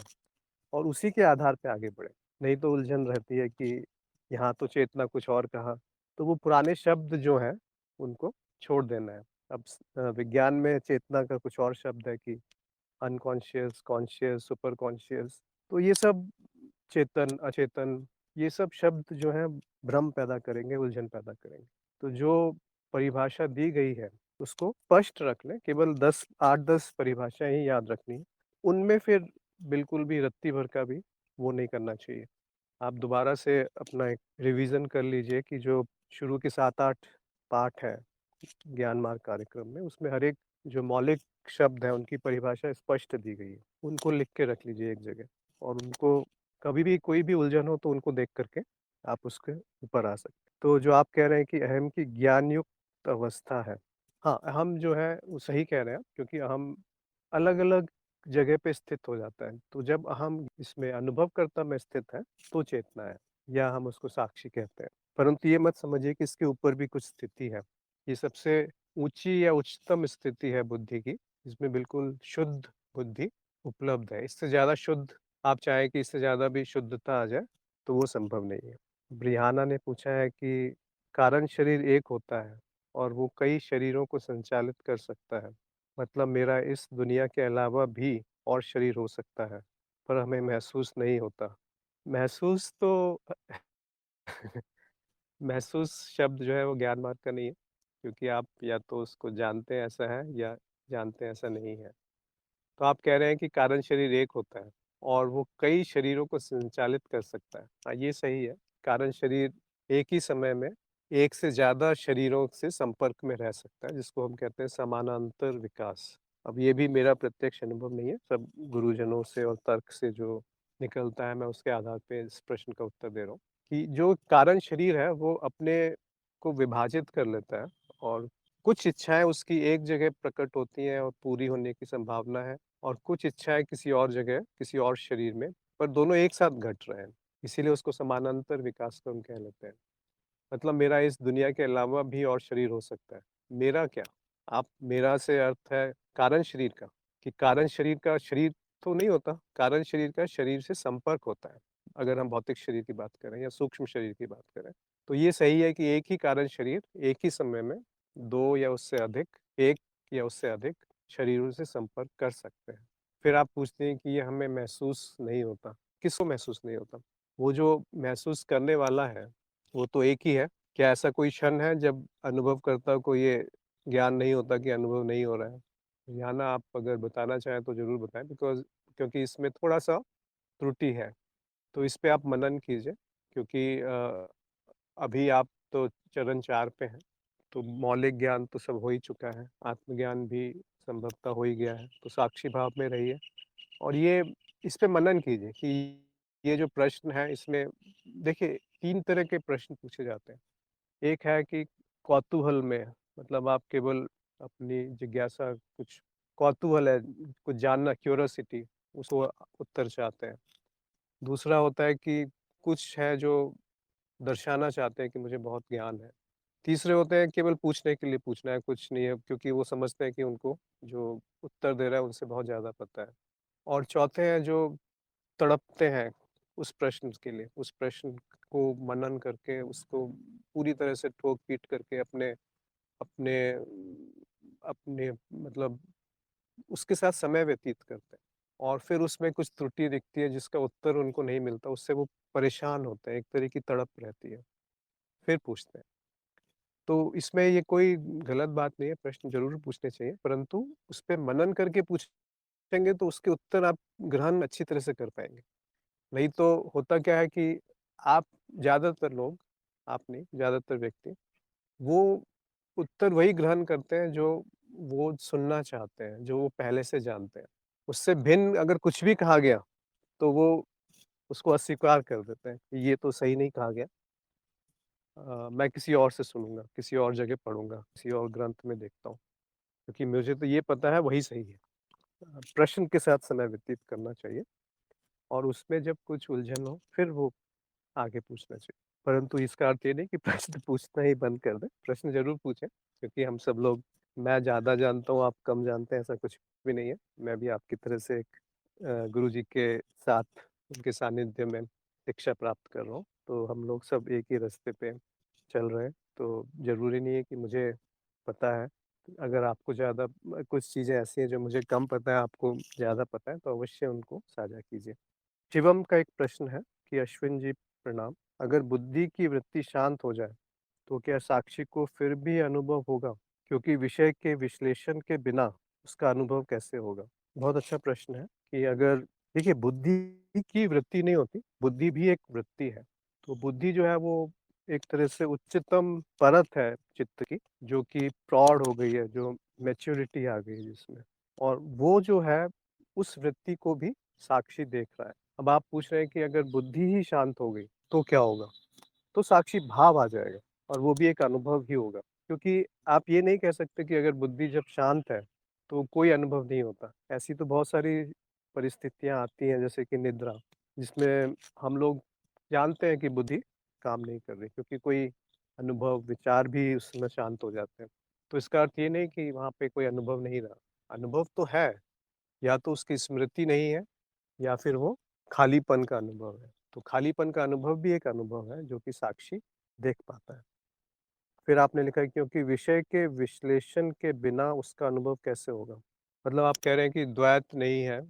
और उसी के आधार पे आगे बढ़ें। नहीं तो उलझन रहती है कि यहाँ तो चेतना कुछ और कहा, तो वो पुराने शब्द जो हैं, उनको छोड़ देना है। अब विज्ञान में चेतना का कुछ और शब्द है कि अनकॉन्शियस, कॉन्शियस, सुपर कॉन्शियस, तो ये सब चेतन, अचेतन, ये सब शब्द जो हैं भ्रम पैदा करेंगे, उलझन पैदा करेंगे। तो जो परिभाषा दी गई है, उसको स्पष्ट रख लें, केवल 10 8-10 परिभाषाएँ ही याद रखनी है। उनमें फिर बिल्कुल भी रत्ती भर का भी वो नहीं करना चाहिए। आप दोबारा से अपना एक रिवीजन कर लीजिए कि जो शुरू के 7-8 पाठ हैं ज्ञान मार्ग कार्यक्रम में, उसमें हर एक जो मौलिक शब्द हैं, उनकी परिभाषा स्पष्ट दी गई है। उनको लिख के रख लीजिए एक जगह और उनको कभी भी कोई भी उलझन हो तो उनको देख कर के आप उसके ऊपर आ सकते हैं। तो जो आप कह रहे हैं कि अहम की ज्ञान-युक्त अवस्था है। हाँ, अहम जो है वो सही कह रहे हैं आप क्योंकि अहम अलग-अलग जगह पे स्थित हो जाता है। तो जब अहम इसमें अनुभवकर्ता में स्थित है, तो चेतना है या हम उसको साक्षी कहते हैं। परंतु ये मत समझिए कि इसके ऊपर भी कुछ स्थिति है। ये सबसे ऊँची या उच्चतम स्थिति है बुद्धि की, जिसमें बिल्कुल शुद्ध बुद्धि उपलब्ध है। इससे ज़्यादा शुद्ध आप चाहें कि इससे ज़्यादा भी शुद्धता आ जाए, तो वो संभव नहीं है। ब्रियाना ने पूछा है कि कारण शरीर एक होता है और वो कई शरीरों को संचालित कर सकता है। मतलब मेरा इस दुनिया के अलावा भी और शरीर हो सकता है, पर हमें महसूस नहीं होता। महसूस तो महसूस शब्द जो है वो ज्ञान मार्ग का नहीं है, क्योंकि आप या तो उसको जानते हैं ऐसा है या जानते हैं ऐसा नहीं है। तो आप कह रहे हैं कि कारण शरीर एक होता है और वो कई शरीरों को संचालित कर सकता है। हाँ, ये सही है। कारण शरीर एक ही समय में एक से ज़्यादा शरीरों से संपर्क में रह सकता है, जिसको हम कहते हैं समानांतर विकास। अब ये भी मेरा प्रत्यक्ष अनुभव नहीं है, सब गुरुजनों से और तर्क से जो निकलता है, मैं उसके आधार पे इस प्रश्न का उत्तर दे रहा हूँ कि जो कारण शरीर है, वो अपने को विभाजित कर लेता है और कुछ इच्छाएँ उसकी एक जगह प्रकट होती हैं और पूरी होने की संभावना है और कुछ इच्छाएँ किसी और जगह, किसी और शरीर में, पर दोनों एक साथ घट रहे हैं। इसीलिए उसको समानांतर विकास को हम कह लेते हैं। मतलब मेरा इस दुनिया के अलावा भी और शरीर हो सकता है। मेरा क्या? आप मेरा से अर्थ है कारण शरीर का, कि कारण शरीर का शरीर तो नहीं होता, कारण शरीर का शरीर से संपर्क होता है। अगर हम भौतिक शरीर की बात करें या सूक्ष्म शरीर की बात करें, तो ये सही है कि एक ही कारण शरीर एक ही समय में 2 या उससे अधिक, 1 या उससे अधिक शरीरों से संपर्क कर सकते हैं। फिर आप पूछते हैं कि ये हमें महसूस नहीं होता। किसको महसूस नहीं होता? वो जो महसूस करने वाला है वो तो एक ही है। क्या ऐसा कोई क्षण है जब अनुभवकर्ता को ये ज्ञान नहीं होता कि अनुभव नहीं हो रहा है? या ना आप अगर बताना चाहें तो ज़रूर बताएँ क्योंकि इसमें थोड़ा-सा त्रुटि है। तो इस पे आप मनन कीजिए क्योंकि अभी आप तो चरण 4 पे हैं, तो मौलिक ज्ञान तो सब हो ही चुका है, आत्मज्ञान भी संभवतः हो ही गया है, तो साक्षी भाव में रहिए और ये इस पे मनन कीजिए कि ये जो प्रश्न है इसमें देखिए 3 तरह के प्रश्न पूछे जाते हैं। एक है कि कौतूहल में मतलब आप केवल अपनी जिज्ञासा कुछ कौतूहल है, कुछ जानना क्यूरियोसिटी उसको उत्तर चाहते हैं। दूसरा होता है कि कुछ है जो दर्शाना चाहते हैं कि मुझे बहुत ज्ञान है। तीसरे होते हैं केवल पूछने के लिए पूछना है, कुछ नहीं है क्योंकि वो समझते हैं कि उनको जो उत्तर दे रहा है उनसे बहुत ज़्यादा पता है। और चौथे हैं जो तड़पते हैं उस प्रश्न के लिए, उस प्रश्न को मनन करके उसको पूरी तरह से ठोक-पीट करके अपने अपने अपने मतलब उसके साथ समय व्यतीत करते हैं। और फिर उसमें कुछ त्रुटि दिखती है जिसका उत्तर उनको नहीं मिलता, उससे वो परेशान होते हैं, एक तरह की तड़प रहती है, फिर पूछते हैं। तो इसमें ये कोई गलत बात नहीं है, प्रश्न ज़रूर पूछने चाहिए, परंतु उस पे मनन करके पूछेंगे तो उसके उत्तर आप ग्रहण अच्छी तरह से कर पाएँगे। नहीं तो होता क्या है कि आप ज़्यादातर लोग, आप नहीं, ज़्यादातर व्यक्ति, वो उत्तर वही ग्रहण करते हैं जो वो सुनना चाहते हैं, जो वो पहले से जानते हैं। उससे भिन्न अगर कुछ भी कहा गया, तो वो उसको अस्वीकार कर देते हैं, कि ये तो सही नहीं कहा गया। मैं किसी और से सुनूँगा, किसी और जगह पढ़ूँगा, किसी और ग्रंथ में देखता हूँ, क्योंकि मुझे तो ये पता है वही सही है। प्रश्न के साथ समय व्यतीत करना चाहिए और उसमें जब कुछ उलझन हो, फिर वो आगे पूछना चाहिए। परंतु इसका अर्थ ये नहीं कि प्रश्न पूछना ही बंद कर दें, प्रश्न ज़रूर पूछें, क्योंकि हम सब लोग मैं ज़्यादा जानता हूँ, आप कम जानते हैं, ऐसा कुछ भी नहीं है। मैं भी आपकी तरह से एक गुरुजी के साथ, उनके सानिध्य में शिक्षा प्राप्त कर रहा हूँ, तो हम लोग सब एक ही रास्ते पे चल रहे हैं, तो ज़रूरी नहीं है कि मुझे पता है। अगर आपको ज़्यादा कुछ चीज़ें ऐसी हैं जो मुझे कम पता है, आपको ज़्यादा पता है, तो अवश्य उनको साझा कीजिए। शिवम का एक प्रश्न है कि अश्विन जी प्रणाम, अगर बुद्धि की वृत्ति शांत हो जाए, तो क्या साक्षी को फिर भी अनुभव होगा? क्योंकि विषय के विश्लेषण के बिना उसका अनुभव कैसे होगा? बहुत अच्छा प्रश्न है कि अगर देखिए बुद्धि की वृत्ति नहीं होती, बुद्धि भी एक वृत्ति है। तो बुद्धि जो है वो एक तरह से उच्चतम परत है चित्त की, जो कि प्रौढ़ हो गई है, जो मैच्योरिटी आ गई है जिसमें। और वो जो है उस वृत्ति को भी साक्षी देख रहा है। अब आप पूछ रहे हैं कि अगर बुद्धि ही शांत हो गई, तो क्या होगा? तो साक्षी भाव आ जाएगा और वो भी एक अनुभव ही होगा। क्योंकि आप ये नहीं कह सकते कि अगर बुद्धि जब शांत है, तो कोई अनुभव नहीं होता। ऐसी तो बहुत सारी परिस्थितियाँ आती हैं जैसे कि निद्रा, जिसमें हम लोग जानते हैं कि बुद्धि काम नहीं कर रही क्योंकि कोई अनुभव, विचार भी उस समय शांत हो जाते हैं। तो इसका अर्थ ये नहीं कि वहाँ पे कोई अनुभव नहीं रहा। अनुभव तो है, या तो उसकी स्मृति नहीं है या फिर वो खालीपन का अनुभव है। तो खालीपन का अनुभव भी एक अनुभव है जो कि साक्षी देख पाता है। फिर आपने लिखा है क्योंकि विषय के विश्लेषण के बिना उसका अनुभव कैसे होगा? मतलब आप कह रहे हैं कि द्वैत नहीं है,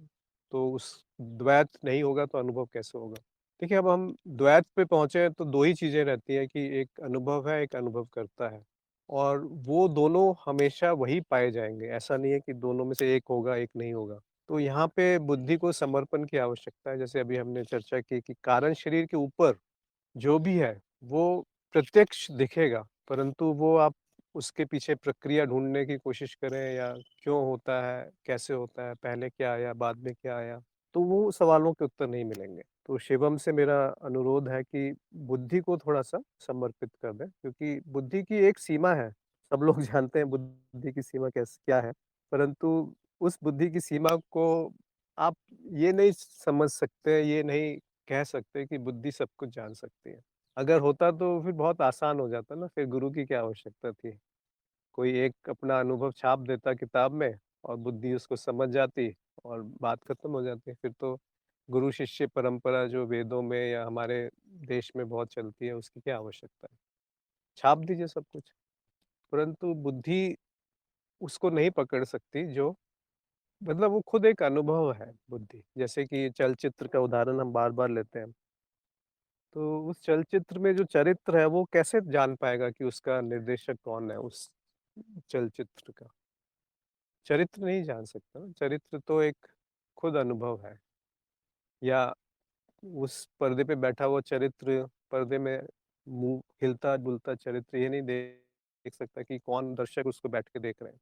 तो उस द्वैत नहीं होगा तो अनुभव कैसे होगा? देखिए, अब हम द्वैत पे पहुँचे हैं तो 2 ही चीज़ें रहती हैं कि एक अनुभव है, एक अनुभव करता है। और वो दोनों हमेशा वही पाए जाएँगे, ऐसा नहीं है कि दोनों में से एक होगा, एक नहीं होगा। तो यहाँ पे बुद्धि को समर्पण की आवश्यकता है, जैसे अभी हमने चर्चा की कि कारण शरीर के ऊपर जो भी है, वो प्रत्यक्ष दिखेगा, परंतु वो आप उसके पीछे प्रक्रिया ढूँढने की कोशिश करें या क्यों होता है, कैसे होता है, पहले क्या आया, बाद में क्या आया, तो वो सवालों के उत्तर नहीं मिलेंगे। तो शिवम से मेरा अनुरोध है कि बुद्धि को थोड़ा-सा समर्पित कर दें, क्योंकि बुद्धि की एक सीमा है। सब लोग जानते हैं बुद्धि की सीमा क्या है, परंतु उस बुद्धि की सीमा को आप ये नहीं समझ सकते, ये नहीं कह सकते कि बुद्धि सब कुछ जान सकती है। अगर होता तो फिर बहुत आसान हो जाता ना, फिर गुरु की क्या आवश्यकता थी। कोई एक अपना अनुभव छाप देता किताब में और बुद्धि उसको समझ जाती और बात खत्म हो जाती। फिर तो गुरु शिष्य परंपरा जो वेदों में या हमारे देश में बहुत चलती है, उसकी क्या आवश्यकता है? छाप दीजिए सब कुछ। परंतु बुद्धि उसको नहीं पकड़ सकती जो मतलब वो खुद एक अनुभव है बुद्धि। जैसे कि चलचित्र का उदाहरण हम बार-बार लेते हैं। तो उस चलचित्र में जो चरित्र है वो कैसे जान पाएगा कि उसका निर्देशक कौन है उस चलचित्र का? चरित्र नहीं जान सकता ना, चरित्र तो एक खुद अनुभव है। या उस पर्दे पे बैठा हुआ चरित्र पर्दे में मुँह हिलता-डुलता चरित्र ये नहीं देख सकता कि कौन दर्शक उसको बैठ के देख रहे हैं।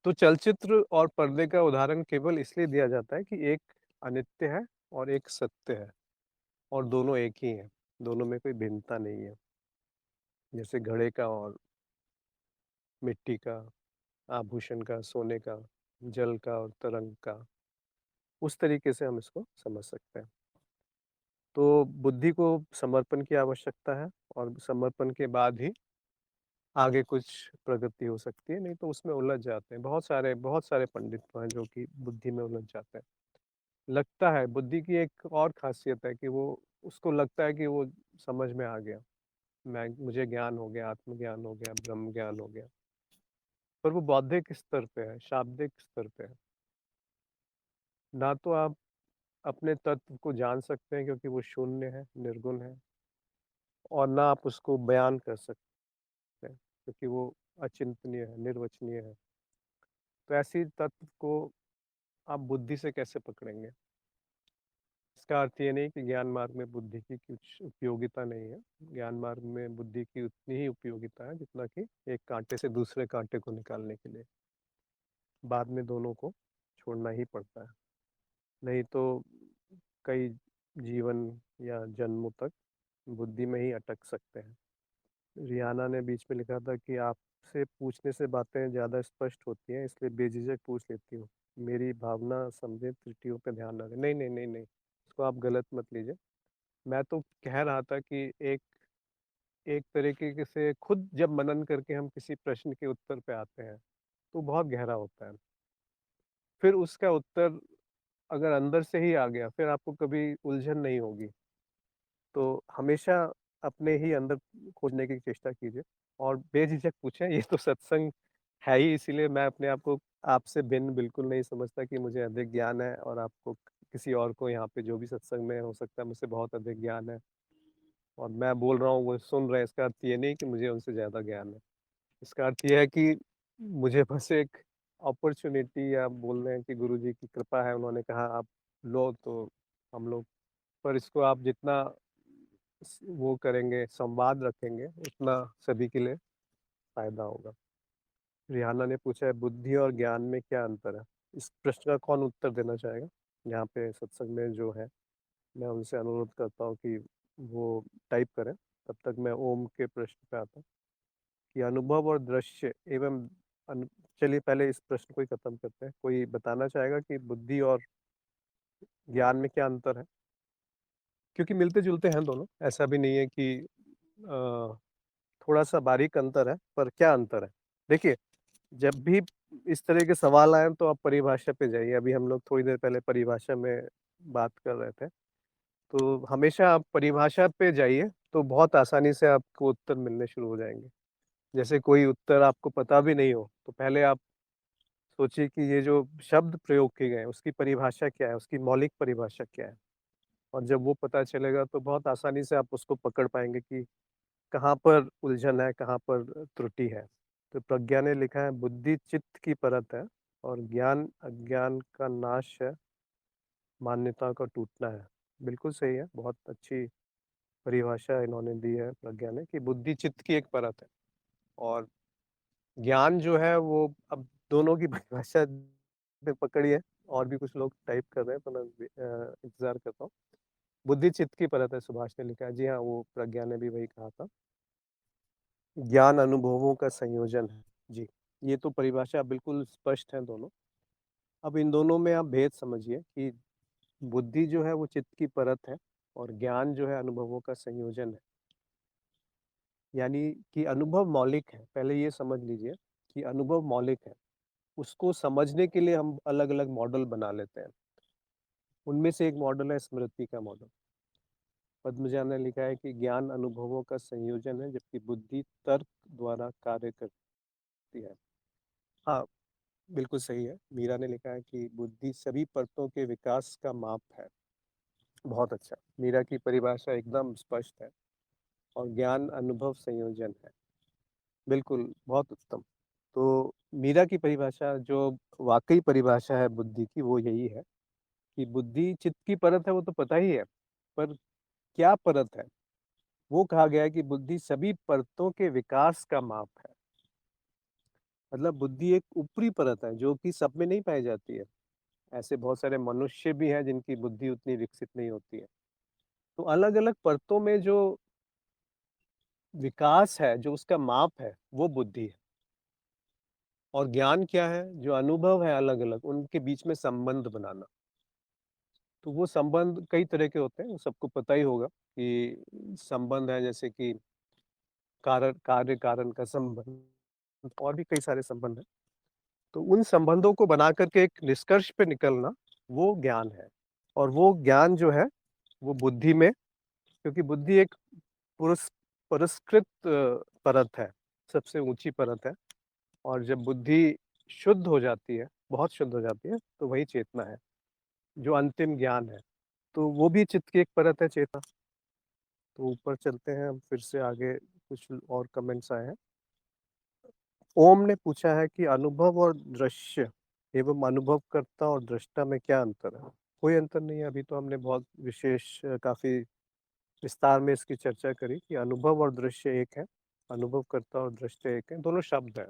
तो चलचित्र और पर्दे का उदाहरण केवल इसलिए दिया जाता है कि एक अनित्य है और एक सत्य है और दोनों एक ही हैं, दोनों में कोई भिन्नता नहीं है। जैसे घड़े का और मिट्टी का, आभूषण का, सोने का, जल का और तरंग का, उस तरीके से हम इसको समझ सकते हैं। तो बुद्धि को समर्पण की आवश्यकता है और समर्पण के बाद ही आगे कुछ प्रगति हो सकती है, नहीं तो उसमें उलझ जाते हैं। बहुत सारे पंडित तो हैं जो कि बुद्धि में उलझ जाते हैं। लगता है बुद्धि की एक और ख़ासियत है कि वो उसको लगता है कि वो समझ में आ गया, मैं मुझे ज्ञान हो गया, आत्मज्ञान हो गया, ब्रह्म ज्ञान हो गया। पर वो बौद्धिक स्तर पे है, शाब्दिक स्तर पे है। ना तो आप अपने तत्व को जान सकते हैं क्योंकि वो शून्य है, निर्गुण है और ना आप उसको बयान कर सकते हैं क्योंकि वो अचिंतनीय है, निर्वचनीय है। तो ऐसी तत्व को आप बुद्धि से कैसे पकड़ेंगे? इसका अर्थ ये नहीं कि ज्ञान मार्ग में बुद्धि की कुछ उपयोगिता नहीं है। ज्ञान मार्ग में बुद्धि की उतनी ही उपयोगिता है जितना कि एक काँटे से दूसरे काँटे को निकालने के लिए। बाद में दोनों को छोड़ना ही पड़ता है। नहीं तो कई जीवन या जन्मों तक बुद्धि में ही अटक सकते हैं। रियाना ने बीच में लिखा था कि आपसे पूछने से बातें ज़्यादा स्पष्ट होती हैं इसलिए बेझिझक पूछ लेती हूँ। मेरी भावना समझे त्रुटियों पे ध्यान ना दें। नहीं, नहीं, नहीं, नहीं, इसको आप गलत मत लीजिए। मैं तो कह रहा था कि एक एक तरीके के से खुद जब मनन करके हम किसी प्रश्न के उत्तर पे आते हैं, तो बहुत गहरा होता है। फिर उसका उत्तर अगर अंदर से ही आ गया, फिर आपको कभी उलझन नहीं होगी। तो हमेशा अपने ही अंदर खोजने की चेष्टा कीजिए और बेझिझक पूछें। ये तो सत्संग है ही, इसीलिए मैं अपने आप को आपसे भिन्न बिल्कुल नहीं समझता कि मुझे अधिक ज्ञान है और आपको किसी और को यहाँ पे जो भी सत्संग में हो सकता है मुझसे बहुत अधिक ज्ञान है और मैं बोल रहा हूँ वो सुन रहे हैं, इसका अर्थ ये नहीं कि मुझे उनसे ज़्यादा ज्ञान है। इसका अर्थ ये है कि मुझे बस एक अपॉर्च्युनिटी या बोल रहे हैं कि गुरुजी की कृपा है, उन्होंने कहा आप लो तो हम लोग, पर इसको आप जितना वो करेंगे, संवाद रखेंगे, उतना सभी के लिए फ़ायदा होगा। रिहाना ने पूछा है बुद्धि और ज्ञान में क्या अंतर है? इस प्रश्न का कौन उत्तर देना चाहेगा? यहाँ पे सत्संग में जो है, मैं उनसे अनुरोध करता हूँ कि वो टाइप करें, तब तक मैं ओम के प्रश्न पे आता हूँ कि अनुभव और दृश्य एवं अनु चलिए पहले इस प्रश्न को ही खत्म करते हैं। कोई बताना चाहेगा कि बुद्धि और ज्ञान में क्या अंतर है? क्योंकि मिलते-जुलते हैं दोनों, ऐसा भी नहीं है कि थोड़ा-सा बारीक अंतर है, पर क्या अंतर है? देखिए, जब भी इस तरह के सवाल आएँ तो आप परिभाषा पे जाइए, अभी हम लोग थोड़ी देर पहले परिभाषा में बात कर रहे थे। तो हमेशा आप परिभाषा पे जाइए, तो बहुत आसानी से आपको उत्तर मिलने शुरू हो जाएँगे। जैसे कोई उत्तर आपको पता भी नहीं हो, तो पहले आप सोचिए कि ये जो शब्द प्रयोग किए गए हैं, उसकी परिभाषा क्या है, उसकी मौलिक परिभाषा क्या है? और जब वो पता चलेगा तो बहुत आसानी से आप उसको पकड़ पाएँगे कि कहाँ पर उलझन है, कहाँ पर त्रुटि है। तो प्रज्ञा ने लिखा है, बुद्धि चित्त की परत है और ज्ञान अज्ञान का नाश है, मान्यता का टूटना है। बिल्कुल सही है, बहुत अच्छी परिभाषा इन्होंने दी है प्रज्ञा ने कि बुद्धि चित्त की एक परत है और ज्ञान जो है वो अब दोनों की परिभाषा ने पकड़ी है। और भी कुछ लोग टाइप कर रहे हैं तो मैं इंतज़ार करता हूँ। बुद्धि चित्त की परत है, सुभाष ने लिखा है। जी हाँ, वो प्रज्ञा ने भी वही कहा था। ज्ञान अनुभवों का संयोजन है। जी, ये तो परिभाषा बिल्कुल स्पष्ट है दोनों। अब इन दोनों में आप भेद समझिए कि बुद्धि जो है वो चित्त की परत है और ज्ञान जो है अनुभवों का संयोजन है। यानी कि अनुभव मौलिक है, पहले ये समझ लीजिए कि अनुभव मौलिक है। उसको समझने के लिए हम अलग-अलग मॉडल बना लेते हैं। उनमें से एक मॉडल है स्मृति का मॉडल। पद्मजा ने लिखा है कि ज्ञान अनुभवों का संयोजन है जबकि बुद्धि तर्क द्वारा कार्य करती है। हाँ, बिल्कुल सही है। मीरा ने लिखा है कि बुद्धि सभी परतों के विकास का माप है। बहुत अच्छा। मीरा की परिभाषा एकदम स्पष्ट है और ज्ञान अनुभव संयोजन है। बिल्कुल, बहुत उत्तम। तो मीरा की परिभाषा जो वाक़ई परिभाषा है बुद्धि की वो यही है कि बुद्धि चित्त की परत है वो तो पता ही है, पर क्या परत है? वो कहा गया है कि बुद्धि सभी परतों के विकास का माप है। मतलब बुद्धि एक ऊपरी परत है जो कि सब में नहीं पाई जाती है। ऐसे बहुत सारे मनुष्य भी हैं जिनकी बुद्धि उतनी विकसित नहीं होती है। तो अलग-अलग परतों में जो विकास है, जो उसका माप है, वो बुद्धि है। और ज्ञान क्या है? जो अनुभव है अलग-अलग, उनके बीच में संबंध बनाना। तो वो संबंध कई तरह के होते हैं, वो सबको पता ही होगा कि संबंध है जैसे कि कारण कार्य-कारण का संबंध और भी कई सारे संबंध हैं। तो उन संबंधों को बना कर के एक निष्कर्ष पे निकलना, वो ज्ञान है। और वो ज्ञान जो है, वो बुद्धि में क्योंकि बुद्धि एक पुरस पुरस्कृत परत है, सबसे ऊँची परत है और जब बुद्धि शुद्ध हो जाती है, बहुत शुद्ध हो जाती है, तो वही चेतना है, जो अंतिम ज्ञान है। तो वो भी चित्त की एक परत है चेतना। तो ऊपर चलते हैं हम फिर से आगे कुछ और कमेंट्स आए हैं। ओम ने पूछा है कि अनुभव और दृश्य एवं अनुभवकर्ता और दृष्टा में क्या अंतर है? कोई अंतर नहीं है, अभी तो हमने बहुत विशेष काफ़ी विस्तार में इसकी चर्चा करी कि अनुभव और दृश्य एक है, अनुभवकर्ता और दृष्टा एक है, दोनों शब्द हैं।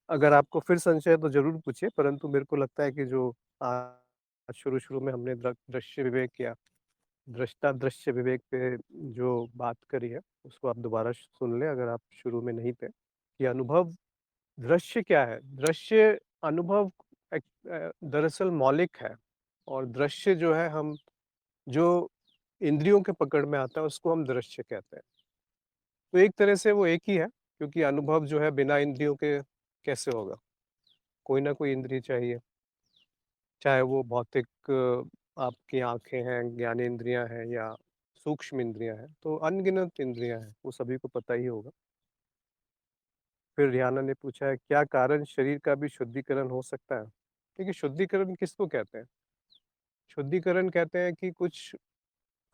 अगर आपको फिर संशय है तो ज़रूर पूछिए, परंतु मेरे को लगता है कि जो आज शुरू-शुरू में हमने दृश्य विवेक या दृष्टा दृश्य विवेक पे जो बात करी है, उसको आप दोबारा सुन लें अगर आप शुरू में नहीं थे, कि अनुभव दृश्य क्या है? दृश्य अनुभव दरअसल मौलिक है और दृश्य जो है हम जो इंद्रियों के पकड़ में आता है उसको हम दृश्य कहते हैं। तो एक तरह से वो एक ही है क्योंकि अनुभव जो है बिना इंद्रियों के कैसे होगा? कोई ना कोई इंद्रिय चाहिए, चाहे वो भौतिक आपकी आँखें हैं, ज्ञानेंद्रियाँ हैं या सूक्ष्म इंद्रियाँ हैं, तो अनगिनत इंद्रियाँ हैं, वो सभी को पता ही होगा। फिर रियाना ने पूछा है, क्या कारण शरीर का भी शुद्धिकरण हो सकता है? देखिए, शुद्धिकरण किसको कहते हैं? शुद्धिकरण कहते हैं कि कुछ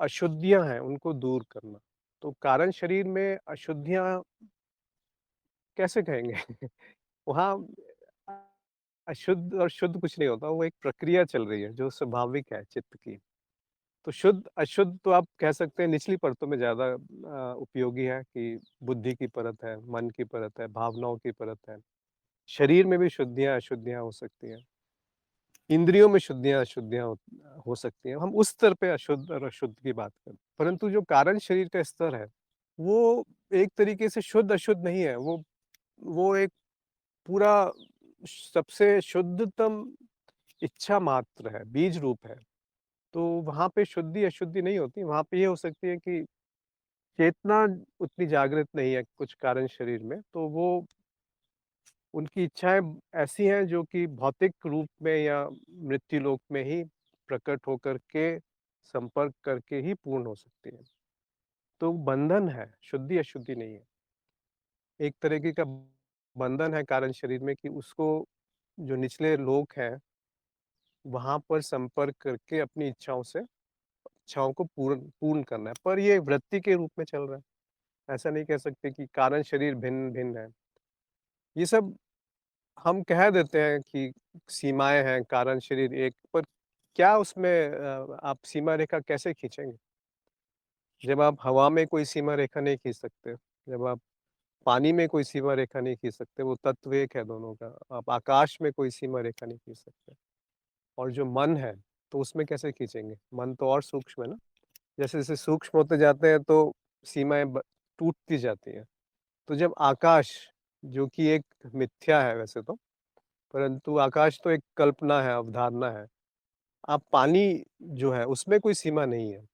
अशुद्धियाँ हैं, उनको दूर करना। तो कारण शरीर में अशुद्धियाँ कैसे कहेंगे? वहाँ अ, अशुद्ध और शुद्ध कुछ नहीं होता, वो एक प्रक्रिया चल रही है, जो स्वाभाविक है चित्त की। तो शुद्ध, अशुद्ध तो आप कह सकते हैं निचली परतों में ज़्यादा उपयोगी है कि बुद्धि की परत है, मन की परत है, भावनाओं की परत है। शरीर में भी शुद्धियाँ, अशुद्धियाँ हो सकती हैं। इंद्रियों में शुद्धियाँ, अशुद्धियाँ हो सकती हैं। हम उस स्तर पे अशुद्ध और अशुद्ध की बात करते हैं। परंतु जो कारण शरीर का स्तर है, वो एक तरीके से शुद्ध-अशुद्ध नहीं है। वो एक पूरा सबसे शुद्धतम इच्छा मात्र है, बीज रूप है। तो वहाँ पे शुद्धि-अशुद्धि नहीं होती। वहाँ पे ये हो सकती है कि चेतना उतनी जागृत नहीं है कुछ कारण शरीर में, तो वो उनकी इच्छाएँ ऐसी हैं जो कि भौतिक रूप में या मृत्युलोक में ही प्रकट होकर के संपर्क करके ही पूर्ण हो सकती हैं। तो बंधन है, शुद्धि-अशुद्धि नहीं है। एक तरीके का बंधन है कारण शरीर में कि उसको जो निचले लोग हैं, वहाँ पर संपर्क करके अपनी इच्छाओं को पूर्ण पूर्ण करना है। पर ये वृत्ति के रूप में चल रहा है। ऐसा नहीं कह सकते कि कारण शरीर भिन्न-भिन्न है। ये सब हम कह देते हैं कि सीमाएँ हैं, कारण शरीर एक, पर क्या उसमें आप सीमा रेखा कैसे खींचेंगे? जब आप हवा में कोई सीमा रेखा नहीं खींच सकते, जब आप पानी में कोई सीमा रेखा नहीं खींच सकते, वो तत्व एक है दोनों का। आप आकाश में कोई सीमा रेखा नहीं खींच सकते। और जो मन है, तो उसमें कैसे खींचेंगे? मन तो और सूक्ष्म है ना? जैसे-जैसे सूक्ष्म होते जाते हैं तो सीमाएँ टूटती जाती हैं। तो जब आकाश, जो कि एक मिथ्या है वैसे तो, परंतु आकाश तो एक कल्पना है, अवधारणा है। आप पानी जो है उसमें कोई सीमा नहीं है।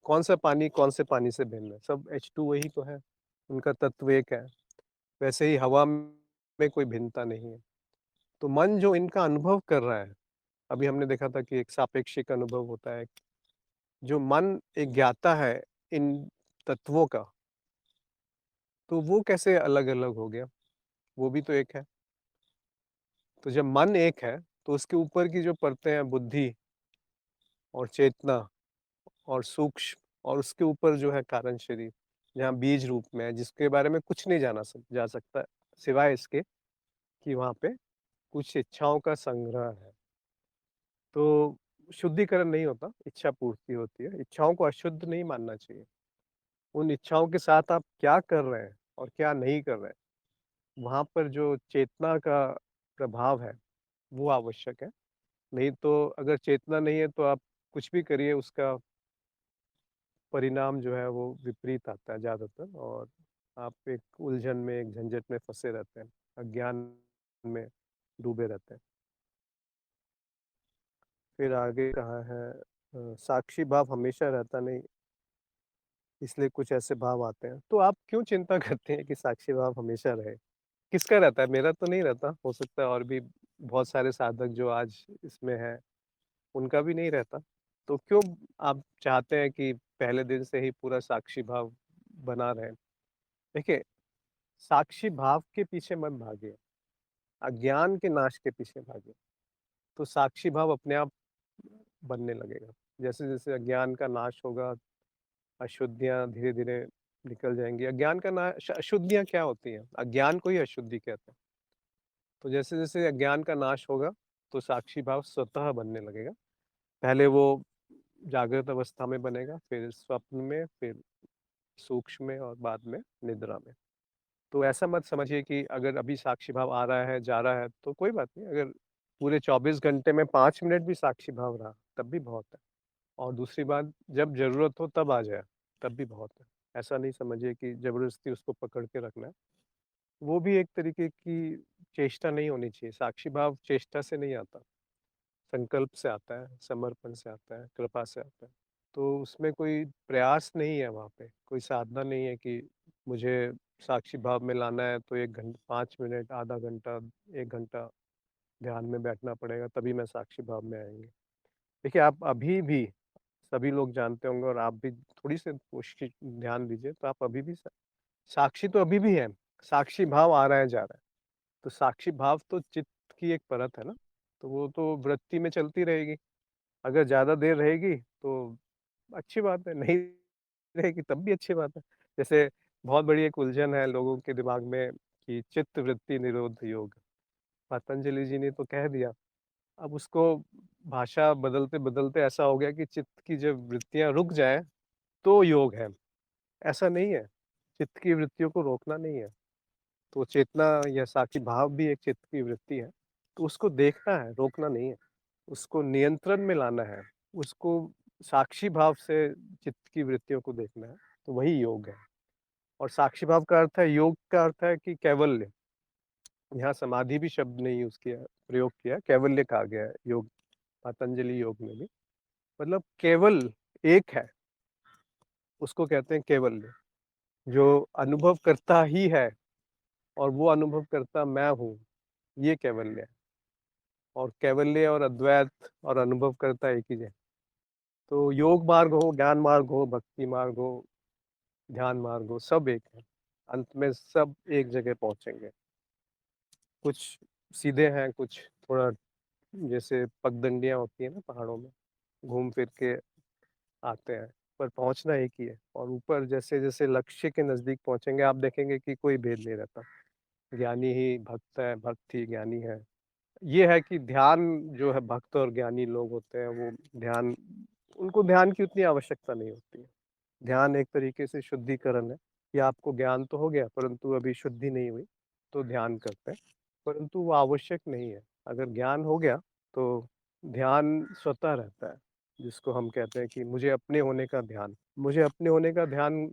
कौन-सा पानी कौन से पानी से भिन्न है? सब H2 वही तो है, उनका तत्व एक है। वैसे ही हवा में कोई भिन्नता नहीं है। तो मन जो इनका अनुभव कर रहा है, अभी हमने देखा था कि एक सापेक्षिक अनुभव होता है। जो मन एक ज्ञाता है इन तत्वों का, तो वो कैसे अलग-अलग हो गया? वो भी तो एक है। तो जब मन एक है, तो उसके ऊपर की जो परतें हैं बुद्धि और चेतना और सूक्ष्म, और उसके ऊपर जो है कारण शरीर, जहाँ बीज रूप में है, जिसके बारे में कुछ नहीं जाना जा सकता, सिवाय इसके कि वहाँ पे कुछ इच्छाओं का संग्रह है। तो शुद्धिकरण नहीं होता, इच्छा पूर्ति होती है। इच्छाओं को अशुद्ध नहीं मानना चाहिए। उन इच्छाओं के साथ आप क्या कर रहे हैं और क्या नहीं कर रहे हैं, वहाँ पर जो चेतना का प्रभाव है, वो आवश्यक है। नहीं तो अगर चेतना नहीं है तो आप कुछ भी करिए, उसका परिणाम जो है वो विपरीत आता है ज़्यादातर, और आप एक उलझन में, एक झंझट में फँसे रहते हैं, अज्ञान में डूबे रहते हैं। फिर आगे कहा है साक्षी भाव हमेशा रहता नहीं, इसलिए कुछ ऐसे भाव आते हैं। तो आप क्यों चिंता करते हैं कि साक्षी भाव हमेशा रहे? किसका रहता है? मेरा तो नहीं रहता, हो सकता है और भी बहुत सारे साधक जो आज इसमें हैं, उनका भी नहीं रहता। तो क्यों आप चाहते हैं कि पहले दिन से ही पूरा साक्षी भाव बना रहे? देखिए, साक्षी भाव के पीछे मत भागिए, अज्ञान के नाश के पीछे भागिए, तो साक्षी भाव अपने आप बनने लगेगा। जैसे-जैसे अज्ञान का नाश होगा, अशुद्धियाँ धीरे-धीरे निकल जाएँगी। अज्ञान का नाश, अशुद्धियाँ क्या होती हैं? अज्ञान को ही अशुद्धि कहते हैं। तो जैसे-जैसे अज्ञान का नाश होगा, तो साक्षी भाव स्वतः बनने लगेगा। पहले वो जागृत अवस्था में बनेगा, फिर स्वप्न में, फिर सूक्ष्म में और बाद में निद्रा में। तो ऐसा मत समझिए कि अगर अभी साक्षी भाव आ रहा है, जा रहा है, तो कोई बात नहीं। अगर पूरे 24 घंटे में 5 मिनट भी साक्षी भाव रहा, तब भी बहुत है। और दूसरी बात, जब ज़रूरत हो तब आ जाए, तब भी बहुत है। ऐसा नहीं समझिए कि ज़बरदस्ती उसको पकड़ के रखना है। वो भी एक तरीके की चेष्टा नहीं होनी चाहिए। साक्षी भाव चेष्टा से नहीं आता, संकल्प से आता है, समर्पण से आता है, कृपा से आता है। तो उसमें कोई प्रयास नहीं है वहाँ पे, कोई साधना नहीं है कि मुझे साक्षी भाव में लाना है तो 1 घंटा, 5 मिनट, आधा घंटा, 1 घंटा ध्यान में बैठना पड़ेगा, तभी मैं साक्षी भाव में आएँगे। देखिए, आप अभी भी, सभी लोग जानते होंगे और आप भी थोड़ी-सी कोशिश ध्यान दीजिए, तो आप अभी भी साक्षी तो अभी भी हैं, साक्षी भाव आ रहा है, जा रहा है। तो साक्षी भाव तो चित्त की एक परत है ना, तो वो तो वृत्ति में चलती रहेगी। अगर ज़्यादा देर रहेगी तो अच्छी बात है, नहीं रहेगी तब भी अच्छी बात है। जैसे बहुत बड़ी एक उलझन है लोगों के दिमाग में कि चित्त वृत्ति निरोध योग, पतंजलि जी ने तो कह दिया। अब उसको भाषा बदलते-बदलते ऐसा हो गया कि चित्त की जब वृत्तियाँ रुक जाएँ, तो योग है। ऐसा नहीं है, चित्त की वृत्तियों को रोकना नहीं है। तो चेतना या साक्षी भाव भी एक चित्त की वृत्ति है, तो उसको देखना है, रोकना नहीं है। उसको नियंत्रण में लाना है, उसको साक्षी भाव से चित्त की वृत्तियों को देखना है, तो वही योग है। और साक्षी भाव का अर्थ है, योग का अर्थ है कि कैवल्य। यहाँ समाधि भी शब्द नहीं यूज़ किया, प्रयोग किया, कैवल्य कहा गया है योग, पतंजलि योग में भी। मतलब केवल एक है, उसको कहते हैं कैवल्य, जो अनुभव करता ही है और वो अनुभव करता मैं हूँ, ये कैवल्य है। और कैवल्य और अद्वैत और अनुभव करता एक ही है। तो योग मार्ग हो, ज्ञान मार्ग हो, भक्ति मार्ग हो, ध्यान मार्ग हो, सब एक है। अंत में सब एक जगह पहुँचेंगे। कुछ सीधे हैं, कुछ थोड़ा जैसे पगडंडियाँ होती हैं ना पहाड़ों में, घूम फिर के आते हैं, पर पहुँचना एक ही है। और ऊपर जैसे-जैसे लक्ष्य के नज़दीक पहुँचेंगे, आप देखेंगे कि कोई भेद नहीं रहता। ज्ञानी ही भक्त है, भक्त ही ज्ञानी है। ये है कि ध्यान जो है, भक्त और ज्ञानी लोग होते हैं, वो ध्यान उनको ध्यान की उतनी आवश्यकता नहीं होती है। ध्यान एक तरीके से शुद्धिकरण है, कि आपको ज्ञान तो हो गया परंतु अभी शुद्धि नहीं हुई, तो ध्यान करते हैं, परंतु वो आवश्यक नहीं है। अगर ज्ञान हो गया तो ध्यान स्वतः रहता है, जिसको हम कहते हैं कि मुझे अपने होने का ध्यान। मुझे अपने होने का ध्यान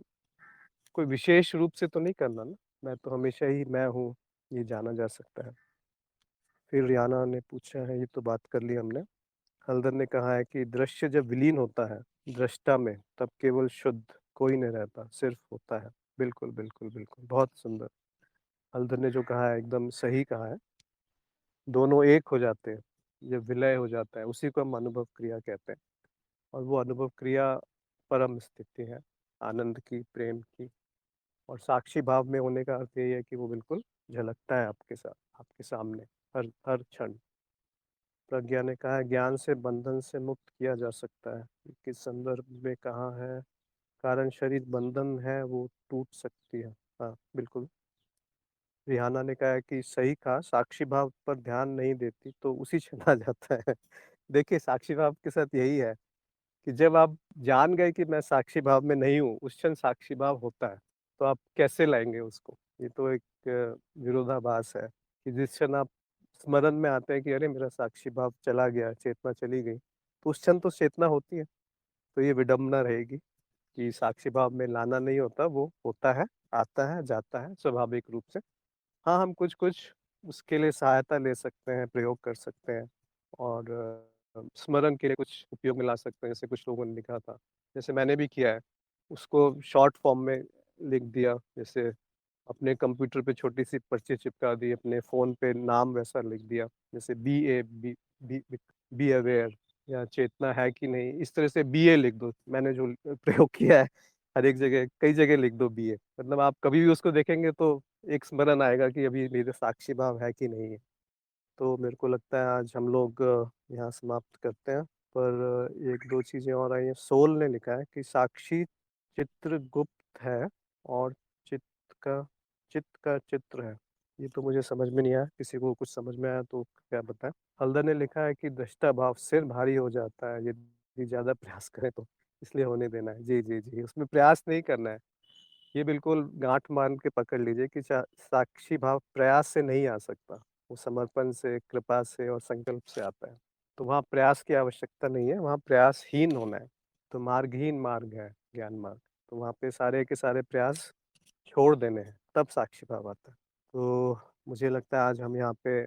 कोई विशेष रूप से तो नहीं करना ना, मैं तो हमेशा ही मैं हूँ, ये जाना जा सकता है। फिर रियाना ने पूछा है, ये तो बात कर ली हमने। हल्दर ने कहा है कि दृश्य जब विलीन होता है दृष्टा में, तब केवल शुद्ध, कोई नहीं रहता, सिर्फ होता है। बिल्कुल, बिल्कुल, बिल्कुल, बहुत सुंदर। हल्दर ने जो कहा है एकदम सही कहा है। दोनों एक हो जाते हैं, जब विलय हो जाता है, उसी को हम अनुभव क्रिया कहते हैं। और वो अनुभव क्रिया परम स्थिति है, आनंद की, प्रेम की। और साक्षी भाव में होने का अर्थ यही है कि वो बिल्कुल झलकता है आपके साथ, आपके सामने, हर हर क्षण। प्रज्ञा ने कहा है, ज्ञान से बंधन से मुक्त किया जा सकता है। किस संदर्भ में कहा है? कारण शरीर बंधन है, वो टूट सकती है। हाँ, बिल्कुल। रिहाना ने कहा है कि सही कहा, साक्षी भाव पर ध्यान नहीं देती तो उसी क्षण आ जाता है। देखिए, साक्षी भाव के साथ यही है कि जब आप जान गए कि मैं साक्षी भाव में नहीं हूँ, उस क्षण साक्षी भाव होता है। तो आप कैसे लाएँगे उसको? ये तो एक विरोधाभास है कि जिस क्षण आप स्मरण में आते हैं कि अरे! मेरा साक्षी भाव चला गया, चेतना चली गई, तो उस क्षण तो चेतना होती है। तो ये विडंबना रहेगी कि साक्षी भाव में लाना नहीं होता, वो होता है, आता है, जाता है स्वाभाविक रूप से। हाँ, हम कुछ-कुछ उसके लिए सहायता ले सकते हैं, प्रयोग कर सकते हैं और स्मरण के लिए कुछ उपयोग में ला सकते हैं, जैसे कुछ लोगों ने लिखा था। जैसे मैंने भी किया है, उसको शॉर्ट फॉर्म में लिख दिया, जैसे अपने कंप्यूटर पे छोटी-सी पर्ची चिपका दी, अपने फ़ोन पे नाम वैसा लिख दिया, जैसे बी अवेयर या चेतना है कि नहीं, इस तरह से बीए लिख दो। मैंने जो प्रयोग किया है, हर एक जगह कई जगह लिख दो बीए, मतलब आप कभी भी उसको देखेंगे तो एक स्मरण आएगा कि अभी मेरे साक्षी भाव है कि नहीं है। तो मेरे को लगता है आज हम लोग यहाँ समाप्त करते हैं, पर 1-2 चीज़ें और आई हैं। सोल ने लिखा है कि साक्षी चित्र गुप्त है और चित्त का चित्त का चित्र है। ये तो मुझे समझ में नहीं आया, किसी को कुछ समझ में आया तो क्या बताएँ? हल्दर ने लिखा है कि दृष्टा भाव सिर भारी हो जाता है यदि ज़्यादा प्रयास करें तो, इसलिए होने देना है। जी, जी, जी, उसमें प्रयास नहीं करना है। ये बिल्कुल गाँठ मान के पकड़ लीजिए कि साक्षी भाव प्रयास से नहीं आ सकता। वो समर्पण से, कृपा से और संकल्प से आता है। तो वहाँ प्रयास की आवश्यकता नहीं है, वहाँ प्रयासहीन होना है। तो मार्गहीन मार्ग है ज्ञान मार्ग। तो वहाँ पे सारे के सारे प्रयास छोड़ देने हैं, तब साक्षी भाव आता है। तो मुझे लगता है आज हम यहाँ पे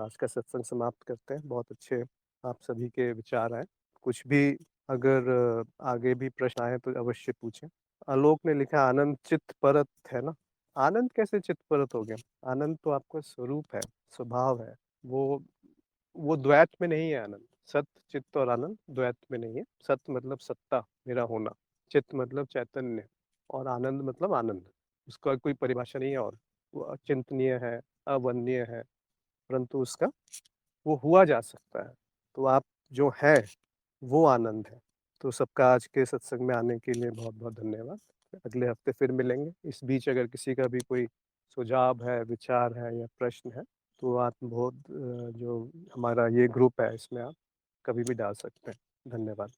आज का सत्संग समाप्त करते हैं। बहुत अच्छे आप सभी के विचार आए। कुछ भी अगर आगे भी प्रश्न आए तो अवश्य पूछें। आलोक ने लिखा आनंद चित्त परत है ना? आनंद कैसे चित्त परत हो गया? आनंद तो आपका स्वरूप है, स्वभाव है। वो द्वैत में नहीं है आनंद। सत, चित्त और आनंद द्वैत में नहीं है। सत मतलब सत्ता, मेरा होना। चित्त मतलब चैतन्य और आनंद मतलब आनंद। उसका कोई परिभाषा नहीं है और वो अचिंतनीय है, अवर्णनीय है, परंतु उसका वो हुआ जा सकता है। तो आप जो हैं, वो आनंद है। तो सबका आज के सत्संग में आने के लिए बहुत-बहुत धन्यवाद। अगले हफ्ते फिर मिलेंगे। इस बीच अगर किसी का भी कोई सुझाव है, विचार है या प्रश्न है, तो आप जो हमारा ये ग्रुप है, इसमें आप कभी भी डाल सकते हैं। धन्यवाद।